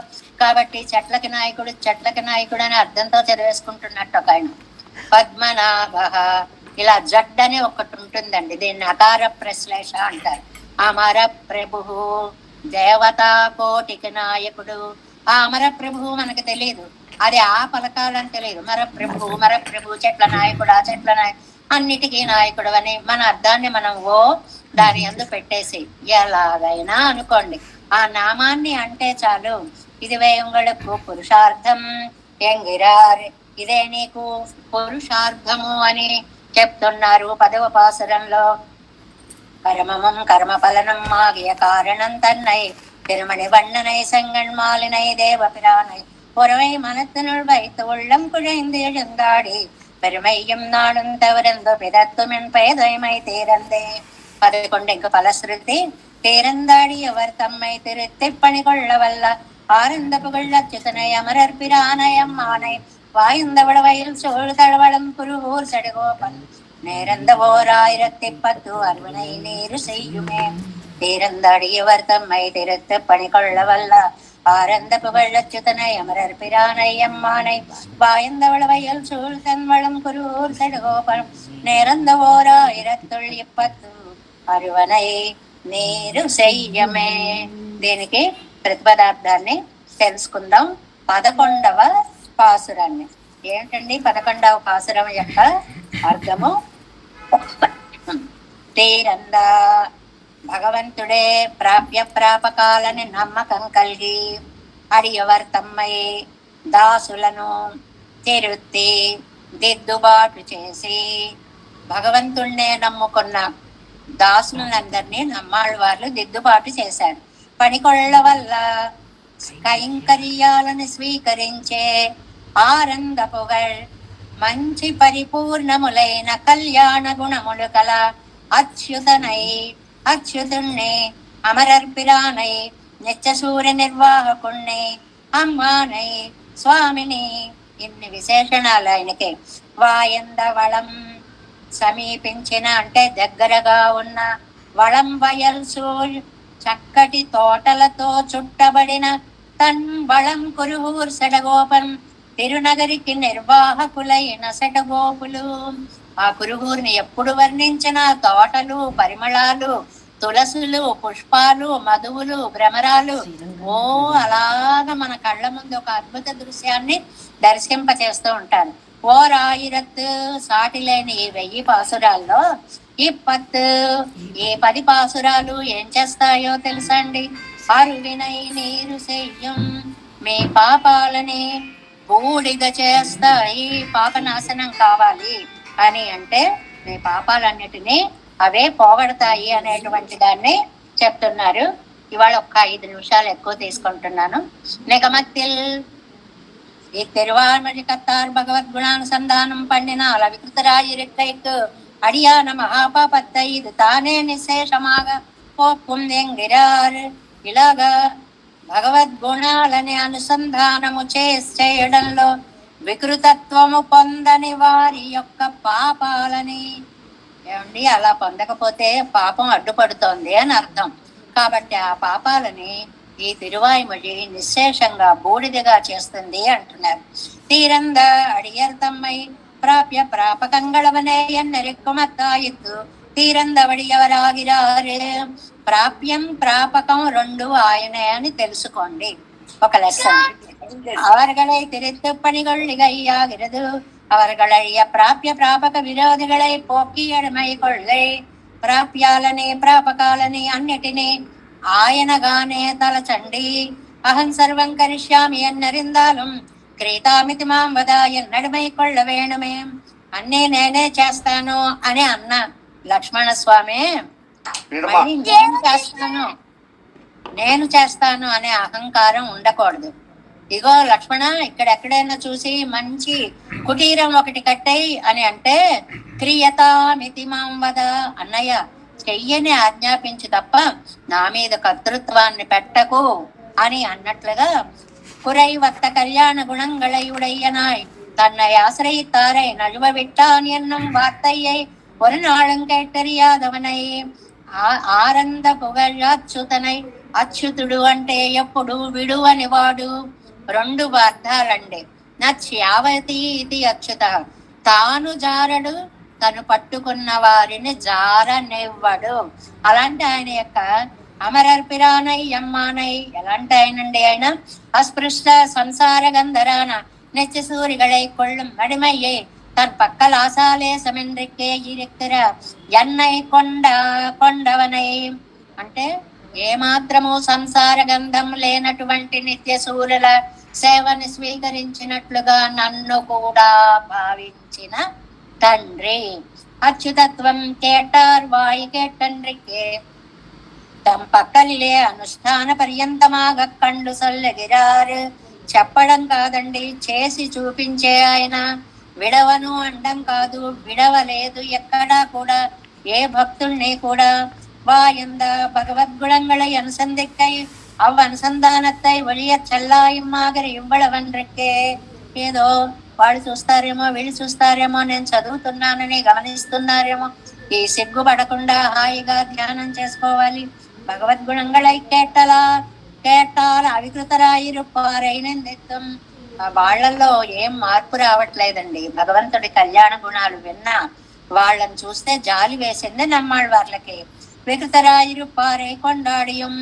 కాబట్టి చెట్లకి నాయకుడు అనే అర్థంతో చదివేసుకుంటున్నట్టు ఒక ఆయన. పద్మనాభ, ఇలా జడ్డని ఒకటి ఉంటుందండి, దీన్ని అకార ప్రశ్లేష అంటారు. అమర ప్రభు దేవతా కోటికి నాయకుడు. ఆ అమర ప్రభు మనకు తెలియదు, అది ఆ పలకాలని తెలియదు. మరప్రభు చెట్ల నాయకుడు, ఆ చెట్ల అన్నిటికీ నాయకుడు అని మన అర్థాన్ని మనం దాని అందు పెట్టేసి ఎలాగైనా అనుకోండి, ఆ నామాన్ని అంటే చాలు. ఇది వేయంగళకు పురుషార్థం ఎంగిరార్, ఇదే నీకు పురుషార్థము అని చెప్తున్నారు 10వ పాసురంలో. కర్మమం కర్మఫలనం ఆగియ కారణం తన్నై திருமணி வண்ணனை செங்கண்மாலினை தேவ பிரானை பொறுமை மனத்தினுள் வைத்து உள்ளம் குழைந்து எழுந்தாடி பெருமையும் நானும் தவிர்ந்து பிதத்துமின் பேதைமை தீரந்தே. 11 பலஸ்ருதி. தேரந்தாடியவர் தம்மை திருத்தி பணி கொள்ள வல்ல ஆனந்த புகழ் அச்சுதனை அமரர் பிரானயம் ஆனை வாய்ந்த விடவையில் சூழ் தழவளம் குருகூர் சடுகோபன் நேரந்த ஓர் 1010 அருவனை நீரு செய்யுமே. தேரந்தாடியவர் தம்மை திருத்து பணி கொள்ள வல்ல ஆரந்த புகழ் அச்சுதனை அமரர் பிரானை எம்மானை வாய்ந்த விடவையில் சூழ் தன்வளம் குருகூர் சடுகோபன் நேரந்த ஓர் 1010 అరువనై నీరు చెయ్యమే. దీనికి ప్రతిపదార్థాన్ని తెలుసుకుందాం. 11వ పాసురాన్ని. ఏంటండి 11వ పాసురం యొక్క అర్థము? తీరంద భగవంతుడే ప్రాప్య ప్రాపకాలని నమ్మకం కలిగి అడియవర్ తమ్మై దాసులను తిరుత్తి దిద్దుబాటు చేసి, భగవంతుణ్ణే నమ్ముకున్న దాసులందరినీ నమ్మాళ్ళ వాళ్ళు దిద్దుబాటు చేశారు. పనికొళ్ళ వల్ల కైంకర్యాలను స్వీకరించే ఆనంద పొగళ్ మంచి పరిపూర్ణములైన కళ్యాణ గుణములు కల అచ్యుతుణ్ణి అమరర్పిరానై నిత్య సూర్య నిర్వాహకుణ్ణి అమ్మానై స్వామిని, ఇన్ని విశేషణాలు ఆయనకి. వాయందవళం సమీపించిన అంటే దగ్గరగా ఉన్న, వళం వయల్సు చక్కటి తోటలతో చుట్టబడిన, తన్ వళం కురుహూర్ సెడగోపన్ తిరునగరికి నిర్వాహకులైన సెడగోపులు. ఆ కురుహూరుని ఎప్పుడు వర్ణించిన తోటలు, పరిమళాలు, తులసులు, పుష్పాలు, మధువులు, భ్రమరాలు, అలాగా మన కళ్ళ ముందు ఒక అద్భుత దృశ్యాన్ని దర్శింపచేస్తూ ఉంటారు. ఓర్ 1000 సాటి లేని ఈ 1000 పాసురాల్లో ఈ 10 పాసురాలు ఏం చేస్తాయో తెలుసండి? అరువినై నీరు చెయ్యం, మీ పాపాలని బూడిద చేస్తాయి. పాపనాశనం కావాలి అని అంటే మీ పాపాలన్నిటినీ అవే పోగొడతాయి అనేటువంటి దాన్ని చెప్తున్నారు. ఇవాళ ఒక్క 5 నిమిషాలు ఎక్కువ తీసుకుంటున్నాను. నిగమత్తిల్ இத்திருவான்மொழி கத்தார் பகவத்குணானுசந்தானம் பண்ணினால் அவிகிருத்தராயிருக்கு அடியான மகாபாபத்தை இது தானே நிசேஷமாக போக்கும் என்கிறார். ఇలాగ భగవద్గుణాలని అనుసంధానము చేయడంలో వికృతత్వము పొందని వారి యొక్క పాపాలని, ఏమండి అలా పొందకపోతే పాపం అడ్డుపడుతోంది అని అర్థం. కాబట్టి ఆ పాపాలని ఈ తిరువాయిమొഴി నిశ్శేషంగా బూడిదగా చేస్తుంది అంటున్నారు. తీరంద అడియర్ తమ్మై ప్రాప్య ప్రాపకంగళవనే ఎన్నెరెక్కుమత్తాయిత్తు తీరందవడియవరాగిరారే. ప్రాప్యం ప్రాపకం 2 ఆయనే అని తెలుసుకోండి. ఒక లెసన్. அவர்களை திரித்து பணிகொள்ளிகையாகிறது, அவர்களைய பிராபிய பிராபக విరోధిகளை పోకి ఎడమై కొళ్ళై. ప్రాప్యాలని ప్రాపకాలని అన్నిటినీ ఆయనగానే తలచండి. అహం సర్వం కరిష్యామి ఎన్నరిందాలం క్రీతామితి మాం వద ఎన్నడమై కొళ్ళ వేణుమే. అన్నీ నేనే చేస్తాను అని అన్న లక్ష్మణ స్వామి నేను చేస్తాను అనే అహంకారం ఉండకూడదు. ఇగో లక్ష్మణ, ఇక్కడెక్కడైనా చూసి మంచి కుటీరం ఒకటి కట్టాయి అని అంటే క్రియతామితి మాం వద, అన్నయ్య చెయ్యని ఆజ్ఞాపించి తప్ప నా మీద కర్తృత్వాన్ని పెట్టకు అని అన్నట్లుగా குறைவத்த கல்யாண குணங்களை உடையனாய் தன்னை ஆசிரியித்தாரை நழுவ விட்டான் என்னும் வார்த்தையை ஒரு நாளும் கேட்டறியாதவனை ఆనంద పుగళ్ళ అచ్యుతనై, అచ్యుతుడు అంటే ఎప్పుడు విడువని వాడు. రెండు అర్థాలండి. నచ్యావతి ఇది అచ్యుత, తాను జారడు, తను పట్టుకున్న వారిని జారనివ్వడు. అలాంటి ఆయన యొక్క అమరర్పిరానై ఎమ్మానై ఎలాంటి ఆయనండి ఆయన? అస్పృష్ట సంసార గంధరాన நெச்சு சூரிகளை கொள்ளும் அடிமையை தன் பக்கல் ஆசாலே சமென்றிக்கே இருக்கிற ఎన్నై కొండవనై అంటే ఏమాత్రము సంసార గంధం లేనటువంటి నిత్య సూర్యుల సేవని స్వీకరించినట్లుగా నన్ను కూడా భావించిన తండ్రి. అచ్యుతత్వం కేటార్ వాయి కేటండ్రికే தம் பக்கலிலே అనుష్ఠాన పర్యంతమాగ కండు సొల్లగిరారు. చెప్పడం కాదండి, చేసి చూపించే ఆయన. విడవను అండం కాదు, విడవలేదు ఎక్కడా కూడా ఏ భక్తుల్ని కూడా. வாயந்த பகவத்குணங்களை அனுசந்திக்கை అవ్వనుసంధానత్తై ఒழிయ చల్లాయిమ్మాగరి ఇవ్వడవన్రికే. ఏదో వాళ్ళు చూస్తారేమో, వీళ్ళు చూస్తారేమో, నేను చదువుతున్నానని గమనిస్తున్నారేమో, ఈ సిగ్గుపడకుండా హాయిగా ధ్యానం చేసుకోవాలి. భగవద్గుణంగళై కేటాల అవికృతరాయిరుపారైనందిత్వం. వాళ్లలో ఏం మార్పు రావట్లేదండి. భగవంతుడి కళ్యాణ గుణాలు విన్నా వాళ్ళని చూస్తే జాలి వేసింది నమ్మాళ్ళ వాళ్ళకి. వికృతరాయిరుపారై కొండాడియం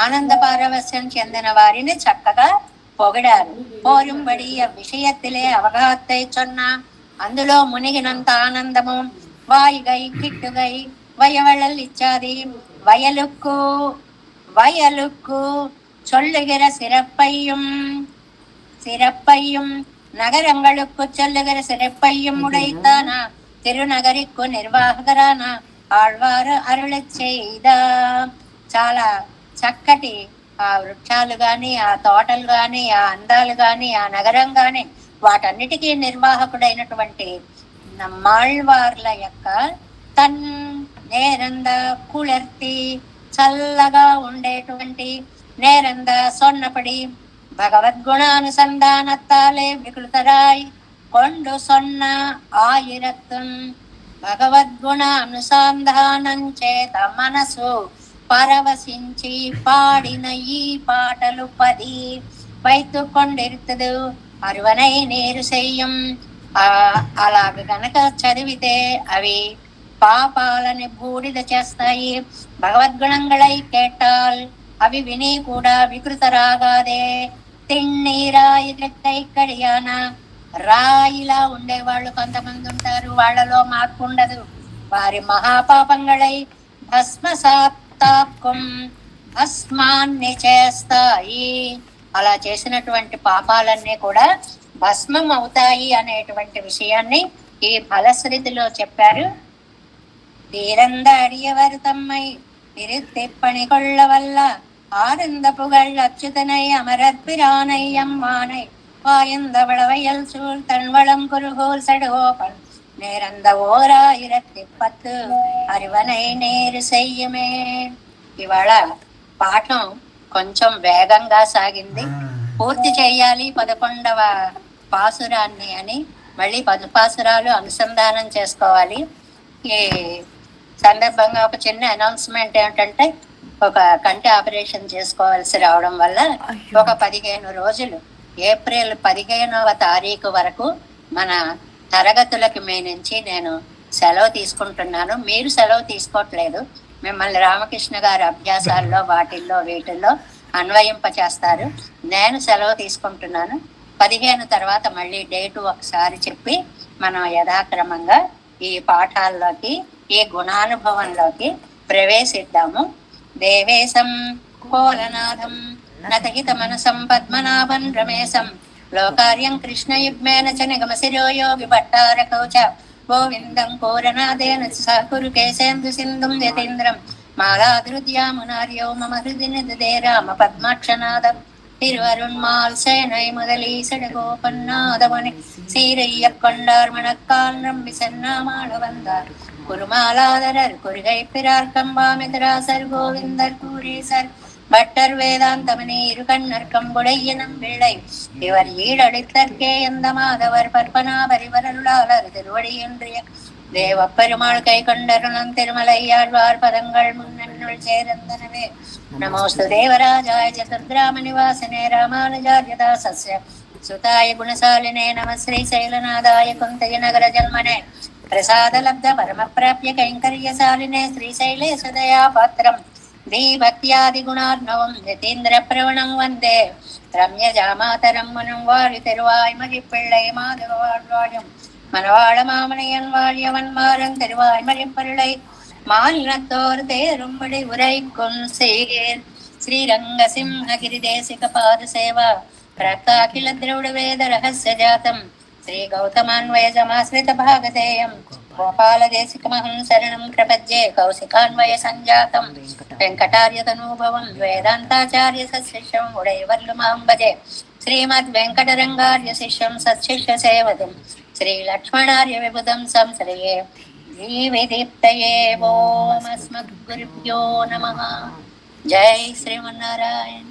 ఆనంద పారవస్యం చెందిన వారిని చక్కగా పొగిడారు. పోరుంబడి విషయத்திலே అవగాహத்தை சொன்னா అందులో మునిగినంత ఆనందము. వాయుగై కిట్టుగై వయవళల్ ఇచ్చాది వయలుక్కు சொல்லுகிற சிறப்பையும் நகரங்களுக்கு சொல்லுகிற சிறப்பையும் உடைத்தான తిరునగరికు నిర్వాహకరాన ఆళ్వారు అరుళ செய்த. చాలా చక్కటి ఆ వృక్షాలు గాని, ఆ తోటలు గాని, ఆ అందాలు గాని, ఆ నగరం గాని వాటన్నిటికీ నిర్వాహకుడైనటువంటి నమ్మాళ్వార్ల యొక్క తన్ నేరంద కుళర్తి చల్లగా ఉండేటువంటి నేరంద సొన్నపడి భగవద్గుణానుసంధానత్తాలే వికృతరాయ్ కొండు సొన్న ఆయిరత్వం. భగవద్గుణ అనుసంధానం చేత మనసు పరవశించి పాడిన ఈ పాటలు 10 వైతుకొండిరుతదు అరువనై నేరు చెయ్యం. అలాగ గనక చదివితే అవి పాపాలని బూడిద చేస్తాయి. భగవద్గుణంగళై కేటాల్ అవి విని కూడా వికృతరాగాదే. తిన్నీరాయి కడియాన రాయిలా ఉండేవాళ్ళు కొంతమంది ఉంటారు, వాళ్లలో మార్పు ఉండదు. వారి మహాపాపంగళై భస్మసాత్తాకం భస్మాన్ని చేస్తాయి. అలా చేసినటువంటి పాపాలన్నీ కూడా భస్మం అవుతాయి అనేటువంటి విషయాన్ని ఈ ఫలశ్రుతిలో చెప్పారు. తీరంద అడియవరు తమ్మై తిరుత్తిప్పని కొళ్ళ వల్ల ஆனந்த புகழ் அச்சுதனை அமரற்பிரானை அம்மானை வாயந்த வளவையல் சூழ் தன்வளம் குருகோல் சடுகோபன் நேரந்த 1010 అరివనై నేరు చెయ్యమే. ఇవాళ పాఠం కొంచెం వేగంగా సాగింది. పూర్తి చేయాలి 11వ పాసురాన్ని అని మళ్ళీ 10 పాసురాలు అనుసంధానం చేసుకోవాలి. ఈ సందర్భంగా ఒక చిన్న అనౌన్స్మెంట్ ఏమిటంటే, ఒక కంటి ఆపరేషన్ చేసుకోవాల్సి రావడం వల్ల ఒక 15 రోజులు ఏప్రిల్ 15వ తారీఖు వరకు మన తరగతులకి నుంచి నేను సెలవు తీసుకుంటున్నాను. మీరు సెలవు తీసుకోవట్లేదు, మిమ్మల్ని రామకృష్ణ గారి అభ్యాసాల్లో వాటిల్లో వీటిల్లో అన్వయింప చేస్తారు. నేను సెలవు తీసుకుంటున్నాను. 15 తర్వాత మళ్ళీ డేటు ఒకసారి చెప్పి మనం యథాక్రమంగా ఈ పాఠాల్లోకి, ఈ గుణానుభవంలోకి ప్రవేశిద్దాము. దేవేశం కోలనాథం నతహిత మనసం పద్మనాభం రమేశం లోకార్యం కృష్ణయుగ్మేన చ నిగమశిరో యోగి భట్టారకౌచ గోవిందం కోరనాదేన సహకురు కేశేందు సింధుం యతీంద్రం మాలాధృద్యామునార్యో మమ హృది నిదే రామ పద్మాక్షనాథం திருவருண்மால் சேனை முதலீசட கோபன்னாதவனை சீரைய கொண்டார் மணக்கால் நம்பி சென்னாமாள வந்தார் குருமாலாதரர் குறுகை பிறார் கம்பாமிதராசர் கோவிந்தர் கூரீசர் பட்டர் வேதாந்தமனி இரு கண்ணர் கம்புடையனும் பிள்ளை இவர் ஈடடித்தற்கே எந்த மாதவர் பற்பனாபரிவரருளாளர் திருவடியின்றிய தேவப்பெருமாள் கை கொண்டருணம் திருமலையாழ்வார் பதங்கள் முன்னுள் சேர்ந்தனவே. நமோஸ்து தேவராஜாய சதுர்கிராம நிவாசினே ராமானுஜார்யதாசஸ்ய சுதாய குணசாலினே நம ஸ்ரீசைலநாதாய குந்தய நகர ஜன்மனே பிரசாத லப்த பரம பிராப்ய கைங்கரியசாலினே ஸ்ரீசைலேசதயா பாத்திரம் தீபக்தியாதி குணார்ணவம் யதீந்திர பிரவணம் வந்தே ரம்ய ஜாமாதரம் மனும் வாழி திருவாய் மகிப்பிள்ளை மாதவ வாழ்வாழும் மனவாழ மாமனையன் வாழியவன் மாறன் திருவாய் மறிப்பருளை மாநிலத்தோர் தேரும்படி உரைக்கும் செய்கேன் ஸ்ரீரங்க சிம்ஹகிரி தேசிக பாத சேவா ప్రాక్తాఖిల ద్రవిడ వేద రహస్య జాతం శ్రీ గౌతమాన్వయ సమాశ్రిత భాగధేయం గోపాల దేశికమహం శరణం ప్రపద్యే కౌశికాన్వయ సంజాతం వెంకటార్య తనూభవం వేదాంతాచార్య సశిష్యం ఉడైవర్లు మాం భజే శ్రీమద్ వెంకటరంగార్య శిష్యం సశిష్య సేవదం శ్రీ లక్ష్మణార్య విబుధం సంశ్రయే దీవిదీప్తయే ఓం అస్మద్గురుభ్యో నమః. జై శ్రీమన్నారాయణ.